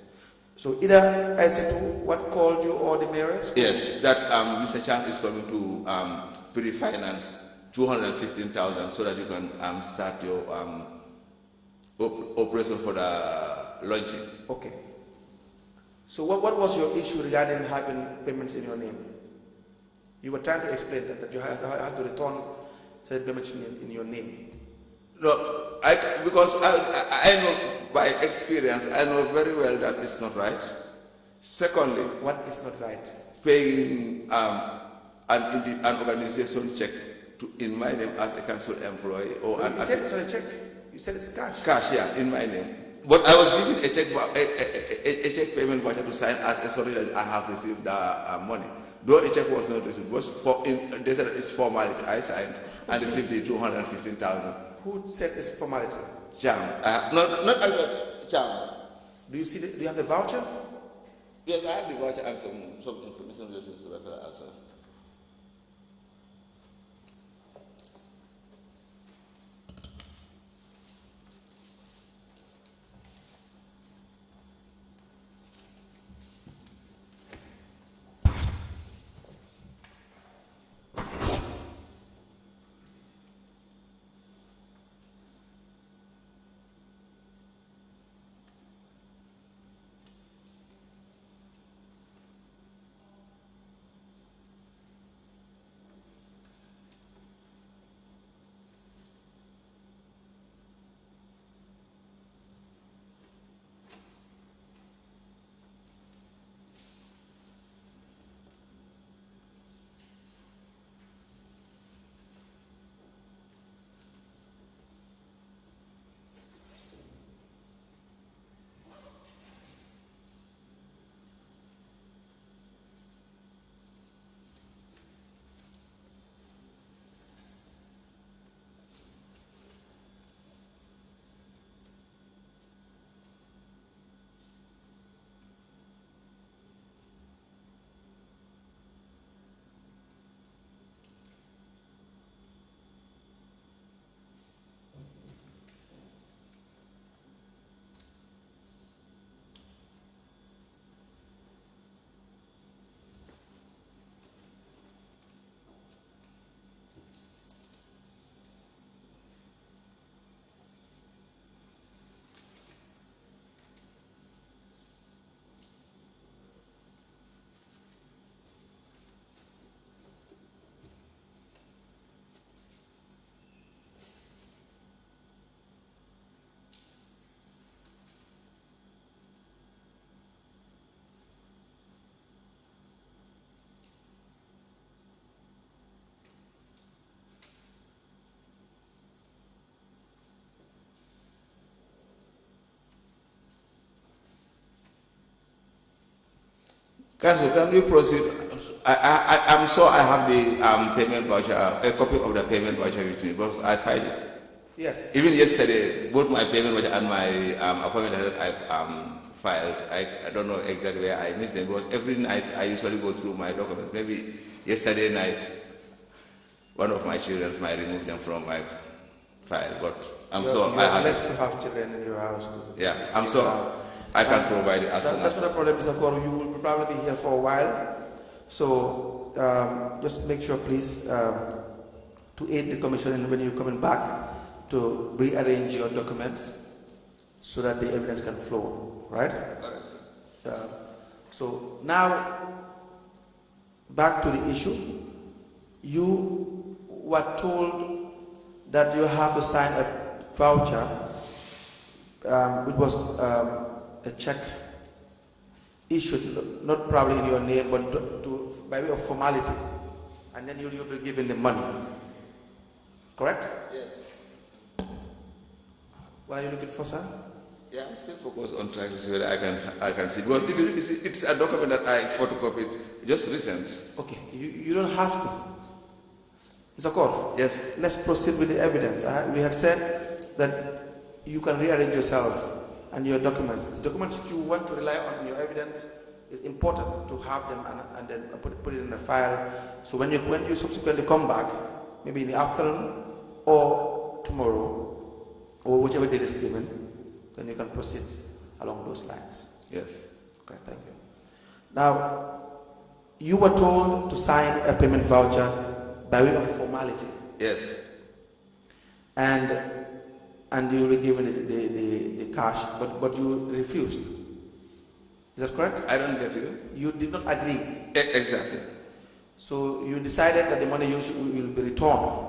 [SPEAKER 1] So either IC2, what called you, or the mayoress?
[SPEAKER 6] Yes, that Mr. Cham is coming to pre-finance 215,000 so that you can start your operation for the launching.
[SPEAKER 1] Okay. So what was your issue regarding having payments in your name? You were trying to explain that you had to return certain payments in your name.
[SPEAKER 6] No, because I know by experience, I know very well that it's not right. Secondly,
[SPEAKER 1] what is not right?
[SPEAKER 6] Paying an organization check in my name as a council employee or
[SPEAKER 1] you said it's not a check. You said it's cash.
[SPEAKER 6] Cash, yeah, in my name. But I was given a check payment voucher to sign as a sorry that I have received the money. Though a check was not received, they said it's formality. I signed and received the 215,000.
[SPEAKER 1] Who said it's formality?
[SPEAKER 6] Cham. Not Cham.
[SPEAKER 1] Do you have the voucher?
[SPEAKER 6] Yes, I have the voucher and some information related to RAFELA as well. Council, can we proceed? I'm sure I have the payment voucher, a copy of the payment voucher with me, because I filed it.
[SPEAKER 1] Yes.
[SPEAKER 6] Even yesterday, both my payment voucher and my appointment that I've filed, I don't know exactly where I missed them, because every night I usually go through my documents. Maybe yesterday night, one of my children might remove them from my file, but I'm sure I have.
[SPEAKER 1] Unless you have children in your house too.
[SPEAKER 6] Yeah, I'm sure I can provide it as soon as
[SPEAKER 1] That's not a problem, Mr. Koro. You will probably be here for a while. So just make sure, please, to aid the commission when you're coming back to rearrange your documents so that the evidence can flow, right? So now, back to the issue. You were told that you have to sign a voucher, which was a check issued, not probably in your name, but by way of formality, and then you'll be given the money. Correct?
[SPEAKER 6] Yes.
[SPEAKER 1] What are you looking for, sir?
[SPEAKER 6] Yeah, I'm still focused on trying to see whether I can see. Because if it's a document that I photocopied just recent.
[SPEAKER 1] Okay, you don't have to. Mr. Kor,
[SPEAKER 6] yes.
[SPEAKER 1] Let's proceed with the evidence. We had said that you can rearrange yourself and your documents. The documents that you want to rely on in your evidence is important to have them and then put it in a file. So when you subsequently come back, maybe in the afternoon or tomorrow, or whichever date is given, then you can proceed along those lines.
[SPEAKER 6] Yes.
[SPEAKER 1] Okay, thank you. Now, you were told to sign a payment voucher by way of formality.
[SPEAKER 6] Yes.
[SPEAKER 1] And you were given the cash, but you refused. Is that correct?
[SPEAKER 6] I don't get you.
[SPEAKER 1] You did not agree.
[SPEAKER 6] Exactly.
[SPEAKER 1] So you decided that the money will be returned,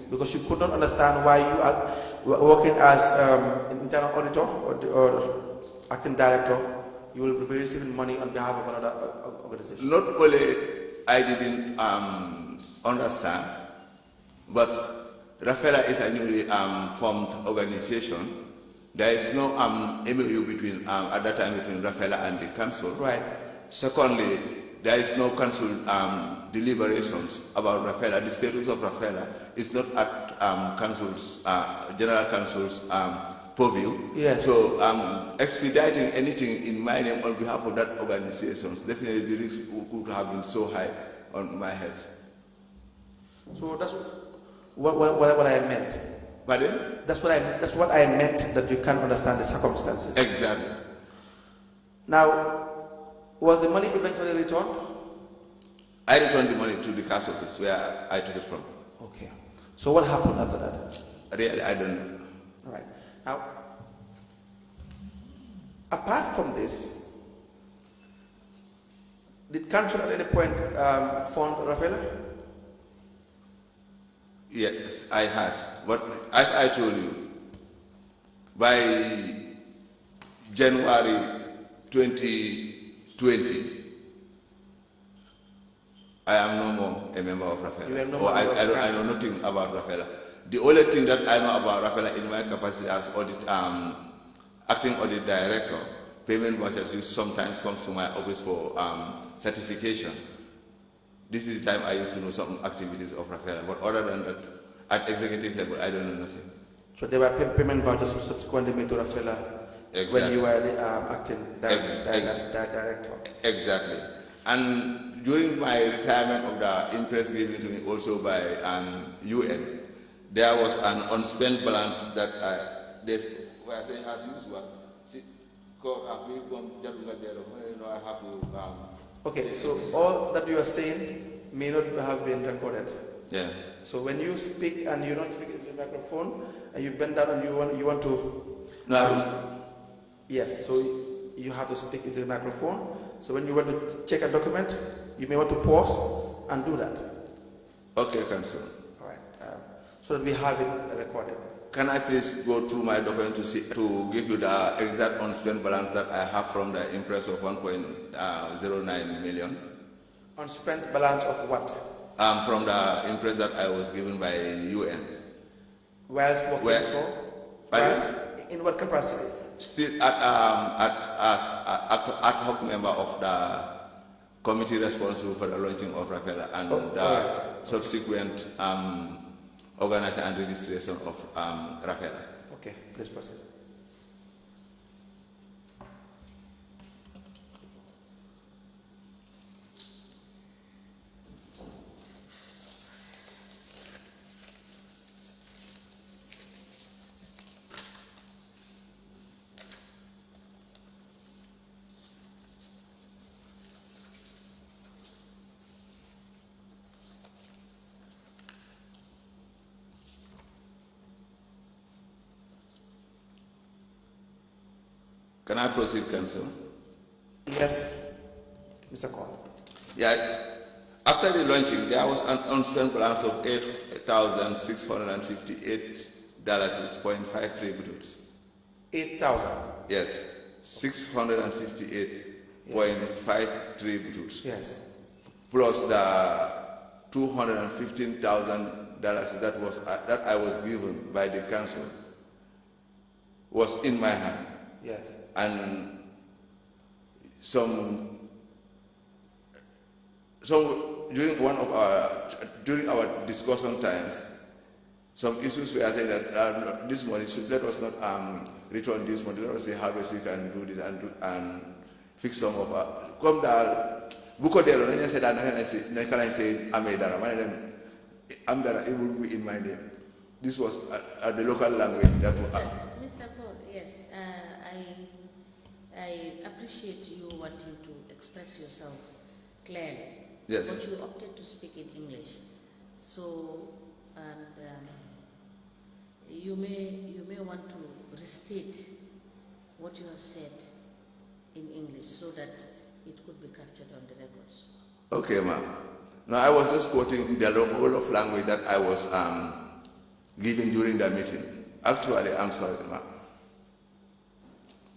[SPEAKER 1] because you could not understand why you are working as an internal auditor or acting director. You will be receiving money on behalf of another organization.
[SPEAKER 6] Not only I didn't understand, but RAFELA is a newly formed organization. There is no MOU between at that time between RAFELA and the council.
[SPEAKER 1] Right.
[SPEAKER 6] Secondly, there is no council deliberations about RAFELA. The status of RAFELA is not at council's general council's purview.
[SPEAKER 1] Yes.
[SPEAKER 6] So expediting anything in my name on behalf of that organization, definitely the risk could have been so high on my head.
[SPEAKER 1] So that's what I meant.
[SPEAKER 6] Pardon?
[SPEAKER 1] That's what I meant, that you can't understand the circumstances.
[SPEAKER 6] Exactly.
[SPEAKER 1] Now, was the money eventually returned?
[SPEAKER 6] I returned the money to the cash office where I took it from.
[SPEAKER 1] Okay. So what happened after that?
[SPEAKER 6] Really, I don't know.
[SPEAKER 1] All right. Now, apart from this, did council at any point fund RAFELA?
[SPEAKER 6] Yes, I had. But as I told you, by January 2020, I am no more a member of RAFELA. I know nothing about RAFELA. The only thing that I know about RAFELA in my capacity as acting audit director, payment vouchers, which sometimes comes to my office for certification. This is the time I used to know some activities of RAFELA, but other than that, at executive level, I don't know nothing.
[SPEAKER 1] So there were payment vouchers subsequently made to RAFELA when you were the acting director?
[SPEAKER 6] Exactly. And during my retirement of the interest given to me also by UN, there was an unspent balance that they were saying as usual. I have to.
[SPEAKER 1] Okay, so all that you are saying may not have been recorded.
[SPEAKER 6] Yeah.
[SPEAKER 1] So when you speak and you don't speak into the microphone and you bend down and you want to.
[SPEAKER 6] No.
[SPEAKER 1] Yes. So you have to speak into the microphone. So when you want to check a document, you may want to pause and do that.
[SPEAKER 6] Okay, Council.
[SPEAKER 1] All right. So that we have it recorded.
[SPEAKER 6] Can I please go through my document to give you the exact unspent balance that I have from the impress of 1.09 million?
[SPEAKER 1] Unspent balance of what?
[SPEAKER 6] From the impress that I was given by UN.
[SPEAKER 1] Whilst working in what capacity?
[SPEAKER 6] Still as ad hoc member of the committee responsible for the launching of RAFELA and the subsequent organizing and registration of RAFELA.
[SPEAKER 1] Okay, please proceed.
[SPEAKER 6] Can I proceed, Council?
[SPEAKER 1] Yes, Mr. Cole.
[SPEAKER 6] Yeah. After the launching, there was an unspent balance of $8,658.53 bucks.
[SPEAKER 1] 8,000.
[SPEAKER 6] Yes, 658.53 bucks.
[SPEAKER 1] Yes.
[SPEAKER 6] Plus the $215,000 that I was given by the council was in my hand.
[SPEAKER 1] Yes.
[SPEAKER 6] And during our discussion times, some issues we are saying that this money let us not return this money. Let us see how best we can do this and fix some of our. Come down. Buko delo na say that na can I say Amedara. Amdara it will be in my name. This was the local language that was.
[SPEAKER 4] Mr. Paul, yes, I appreciate you wanting to express yourself clearly.
[SPEAKER 6] Yes.
[SPEAKER 4] But you opted to speak in English, so you may want to restate what you have said in English so that it could be captured on the records.
[SPEAKER 6] Okay, ma'am. Now I was just quoting the whole of language that I was given during the meeting. Actually, I'm sorry, ma'am.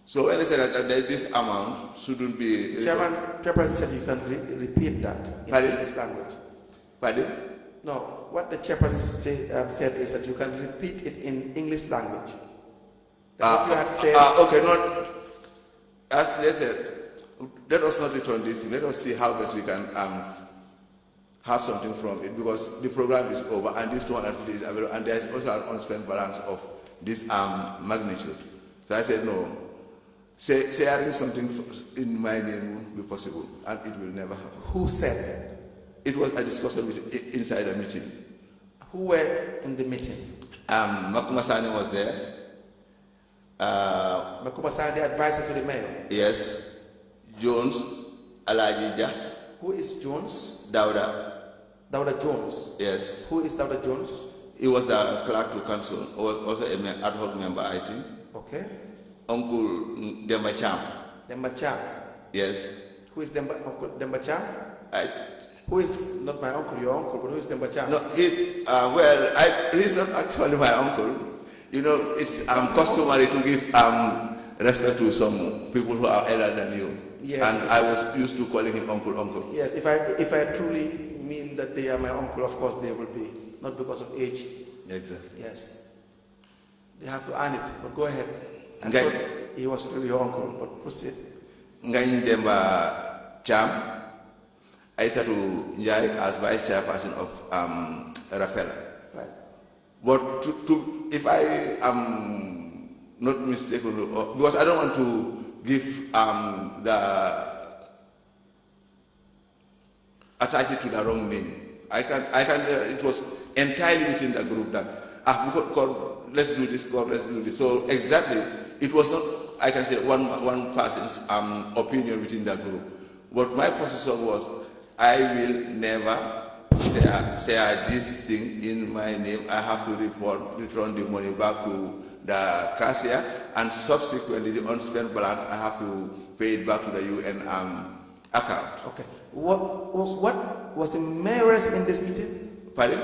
[SPEAKER 6] So when I said that this amount shouldn't be...
[SPEAKER 1] Chairman said you can repeat that in English language.
[SPEAKER 6] Pardon?
[SPEAKER 1] No, what the chairperson said is that you can repeat it in English language. What you had said...
[SPEAKER 6] Okay, not... As they said, let us not return this thing. Let us see how best we can have something from it, because the program is over and this 250 is available, and there is also an unspent balance of this magnitude. So I said, no, sharing something in my name won't be possible, and it will never happen.
[SPEAKER 1] Who said?
[SPEAKER 6] It was a discussion inside a meeting.
[SPEAKER 1] Who were in the meeting?
[SPEAKER 6] Makuma Sani was there.
[SPEAKER 1] Makuma Sani, the advisor to the mayor?
[SPEAKER 6] Yes. Jones, Alajija.
[SPEAKER 1] Who is Jones?
[SPEAKER 6] Dauda.
[SPEAKER 1] Dauda Jones?
[SPEAKER 6] Yes.
[SPEAKER 1] Who is Dauda Jones?
[SPEAKER 6] He was the clerk to council, also an ad hoc member, I think.
[SPEAKER 1] Okay.
[SPEAKER 6] Uncle Demba Cham.
[SPEAKER 1] Demba Cham?
[SPEAKER 6] Yes.
[SPEAKER 1] Who is Uncle Demba Cham? Who is not my uncle, your uncle, but who is Demba Cham?
[SPEAKER 6] No, he's, he's not actually my uncle. You know, it's customary to give respect to some people who are elder than you.
[SPEAKER 1] Yes.
[SPEAKER 6] And I was used to calling him uncle.
[SPEAKER 1] Yes, if I truly mean that they are my uncle, of course they will be. Not because of age.
[SPEAKER 6] Exactly.
[SPEAKER 1] Yes. They have to earn it, but go ahead. He was really your uncle, but proceed.
[SPEAKER 6] Ngai Demba Cham, Aisatu Njai as vice chairperson of RAFELA.
[SPEAKER 1] Right.
[SPEAKER 6] But if I am not mistaken, because I don't want to give attach it to the wrong name. I can. It was entirely within the group that God, let's do this. God, let's do this. So exactly, it was not. I can say one person's opinion within the group. But my position was, I will never say this thing in my name. I have to return the money back to the cashier, and subsequently the unspent balance I have to pay it back to the UN account.
[SPEAKER 1] Okay. What was the mayoress in this meeting?
[SPEAKER 6] Pardon?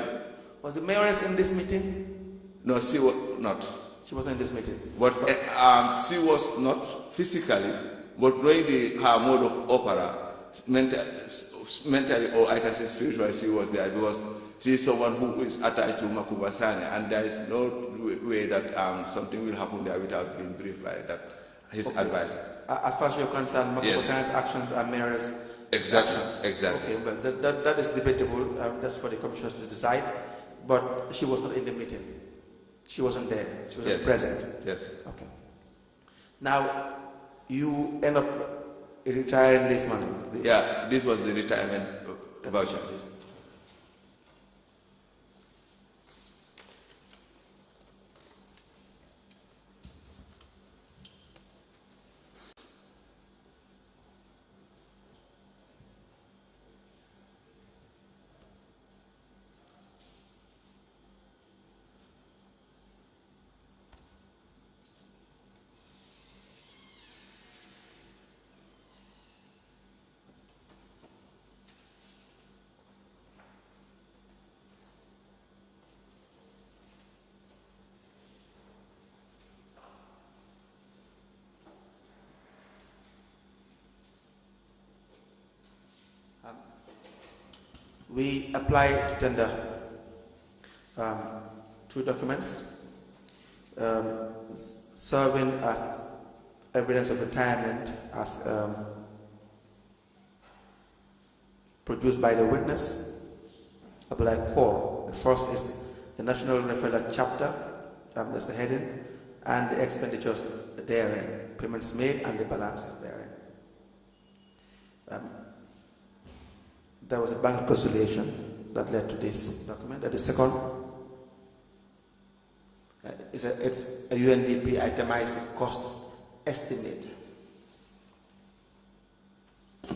[SPEAKER 1] Was the mayoress in this meeting?
[SPEAKER 6] No, she was not.
[SPEAKER 1] She wasn't in this meeting.
[SPEAKER 6] But she was not physically, but knowing her mode of opera, mentally, or I can say spiritually, she was there, because she is someone who is attached to Makuba Sane, and there is no way that something will happen there without being briefed by that, his advisor.
[SPEAKER 1] As far as you're concerned, Makuba Sane's actions are mayoress.
[SPEAKER 6] Exactly. Okay,
[SPEAKER 1] but that is debatable. That's for the commissioners to decide. But she was not in the meeting. She wasn't there. She wasn't present.
[SPEAKER 6] Yes.
[SPEAKER 1] Okay. Now, you end up retiring this money.
[SPEAKER 6] Yeah, this was the retirement voucher.
[SPEAKER 1] We apply to tender 2 documents serving as evidence of retirement as produced by the witness, Abdullah Kaur. The first is the National RAFELA chapter, that's the heading, and the expenditures therein, payments made and the balances therein. There was a bank reconciliation that led to this document. And the second, it's a UNDP itemized cost estimate.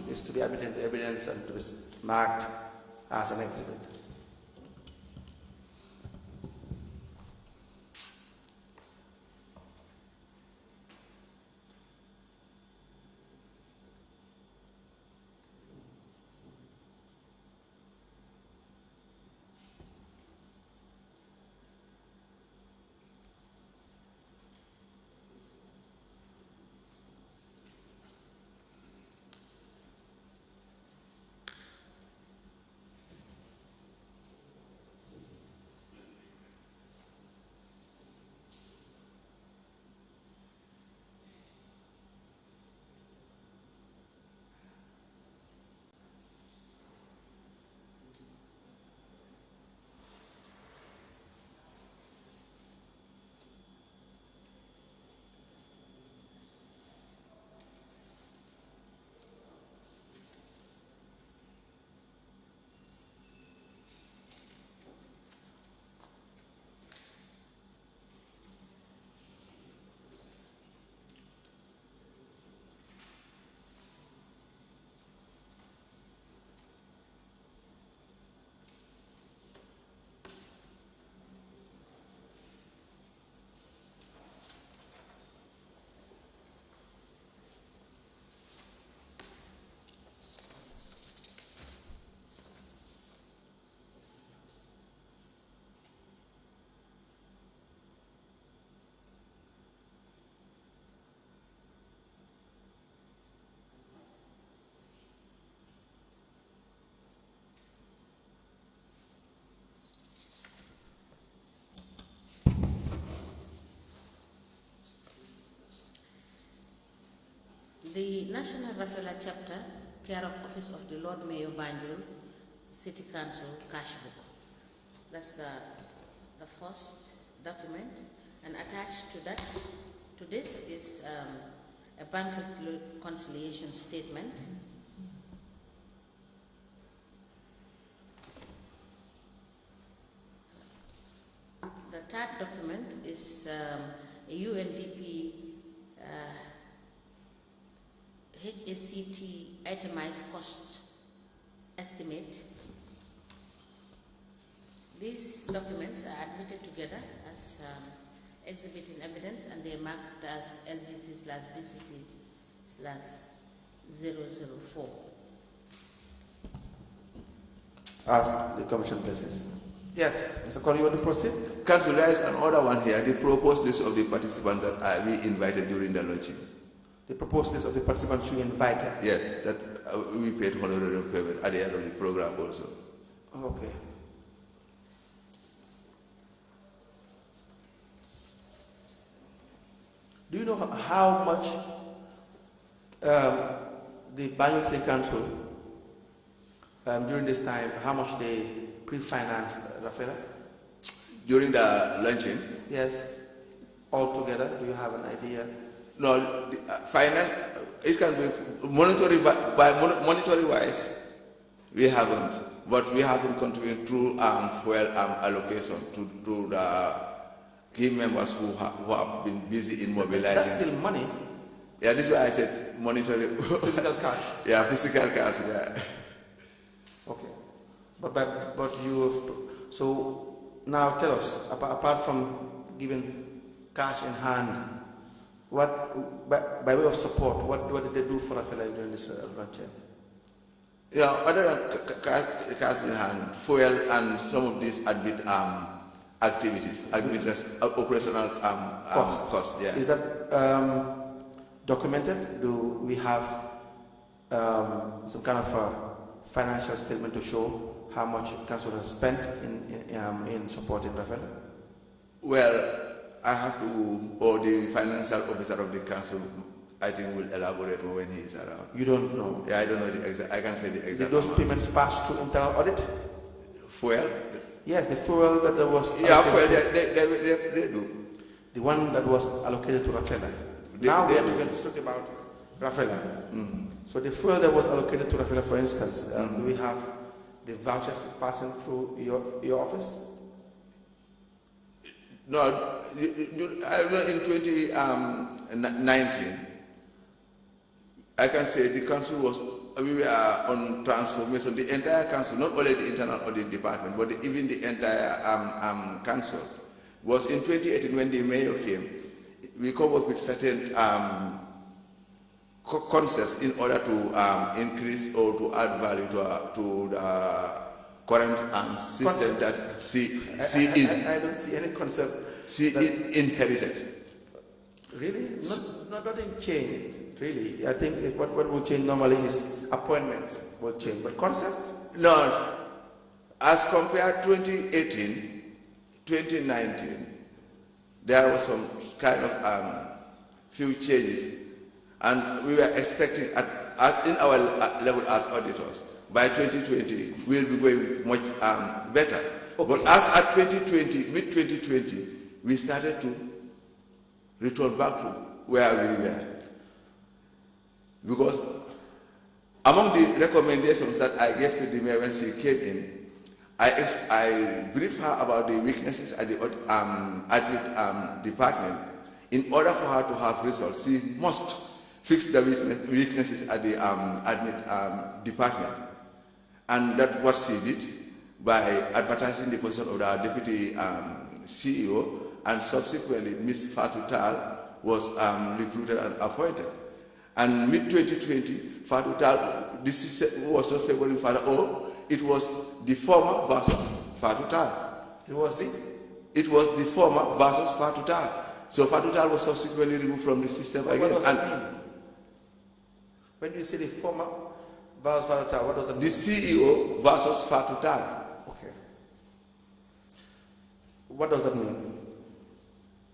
[SPEAKER 1] It's to be admitted into evidence and to be marked as an exhibit.
[SPEAKER 4] The National RAFELA chapter, care of Office of the Lord Mayor Banjul, City Council, Kashbook. That's the first document, and attached to this is a bank reconciliation statement. The third document is a UNDP HACT itemized cost estimate. These documents are admitted together as exhibit in evidence, and they are marked as LGC/BCC/004.
[SPEAKER 1] As the Commission places. Yes, Mr. Corey, you want to proceed?
[SPEAKER 6] Council, there is another one here, the proposed list of the participants that we invited during the launching.
[SPEAKER 1] The proposed list of the participants you invited?
[SPEAKER 6] Yes, that we paid honorarium payment at the end of the program also.
[SPEAKER 1] Okay. Do you know how much the Banjul State Council during this time, how much they pre-financed RAFELA?
[SPEAKER 6] During the launching?
[SPEAKER 1] Yes. Altogether, do you have an idea?
[SPEAKER 6] No, finance, it can be monetary wise, we haven't, but we have been contributing through fuel allocation to the key members who have been busy in mobilizing.
[SPEAKER 1] That's still money.
[SPEAKER 6] Yeah, this is why I said monetary.
[SPEAKER 1] Physical cash.
[SPEAKER 6] Yeah, physical cash, yeah.
[SPEAKER 1] Okay. But you, so now tell us, apart from giving cash in hand, what, by way of support, what did they do for RAFELA during this launching?
[SPEAKER 6] Yeah, other than cash in hand, fuel and some of these admit activities, operational cost. Yeah.
[SPEAKER 1] Is that documented? Do we have some kind of a financial statement to show how much council has spent in supporting RAFELA?
[SPEAKER 6] Well, I have to, or the financial officer of the council, I think, will elaborate when he is around.
[SPEAKER 1] You don't know?
[SPEAKER 6] Yeah, I don't know the exact. I can't say the exact.
[SPEAKER 1] Did those payments pass through internal audit?
[SPEAKER 6] Fuel?
[SPEAKER 1] Yes, the fuel that was
[SPEAKER 6] Yeah, well,
[SPEAKER 1] allocated
[SPEAKER 6] they do.
[SPEAKER 1] the one that was allocated to RAFELA. Now we are talking about RAFELA. So the fuel that was allocated to RAFELA, for instance, do we have the vouchers passing through your office?
[SPEAKER 6] No, in 2019, I can say the council we were on transformation. The entire council, not only the internal audit department, but even the entire council, was in 2018 when the mayor came. We come up with certain concepts in order to increase or to add value to the current system that
[SPEAKER 1] I don't see any concept.
[SPEAKER 6] Inherited.
[SPEAKER 1] Really? Nothing changed, really. I think what will change normally is appointments will change, but concept?
[SPEAKER 6] No. As compared 2018, 2019, there was some kind of few changes, and we were expecting in our level as auditors, by 2020, we'll be going much better. Okay. But as at 2020, mid-2020, we started to return back to where we were. Because among the recommendations that I gave to the mayor when she came in, I briefed her about the weaknesses at the admin department. In order for her to have results, she must fix the weaknesses at the admin department. And that's what she did by advertising the position of our deputy CEO, and subsequently Ms. Fatou Tal was recruited and appointed. And mid-2020, Fatou Tal, this system was not favoring Fatou. Oh, it was the former versus Fatou Tal. It was the former versus Fatou Tal. So Fatou Tal was subsequently removed from the system again.
[SPEAKER 1] What does that mean? When you say the former versus Fatou Tal, what does that mean?
[SPEAKER 6] The CEO versus Fatou Tal.
[SPEAKER 1] Okay. What does that mean?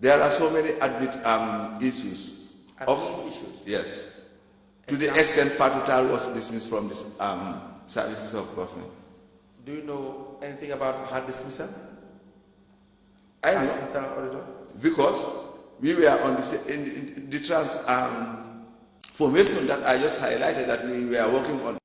[SPEAKER 6] There are so many admit issues.
[SPEAKER 1] Issues?
[SPEAKER 6] Yes. To the extent Fatou Tal was dismissed from the services of government.
[SPEAKER 1] Do you know anything about her dismissal?
[SPEAKER 6] I know. Because we were on the transformation that I just highlighted that we were working on.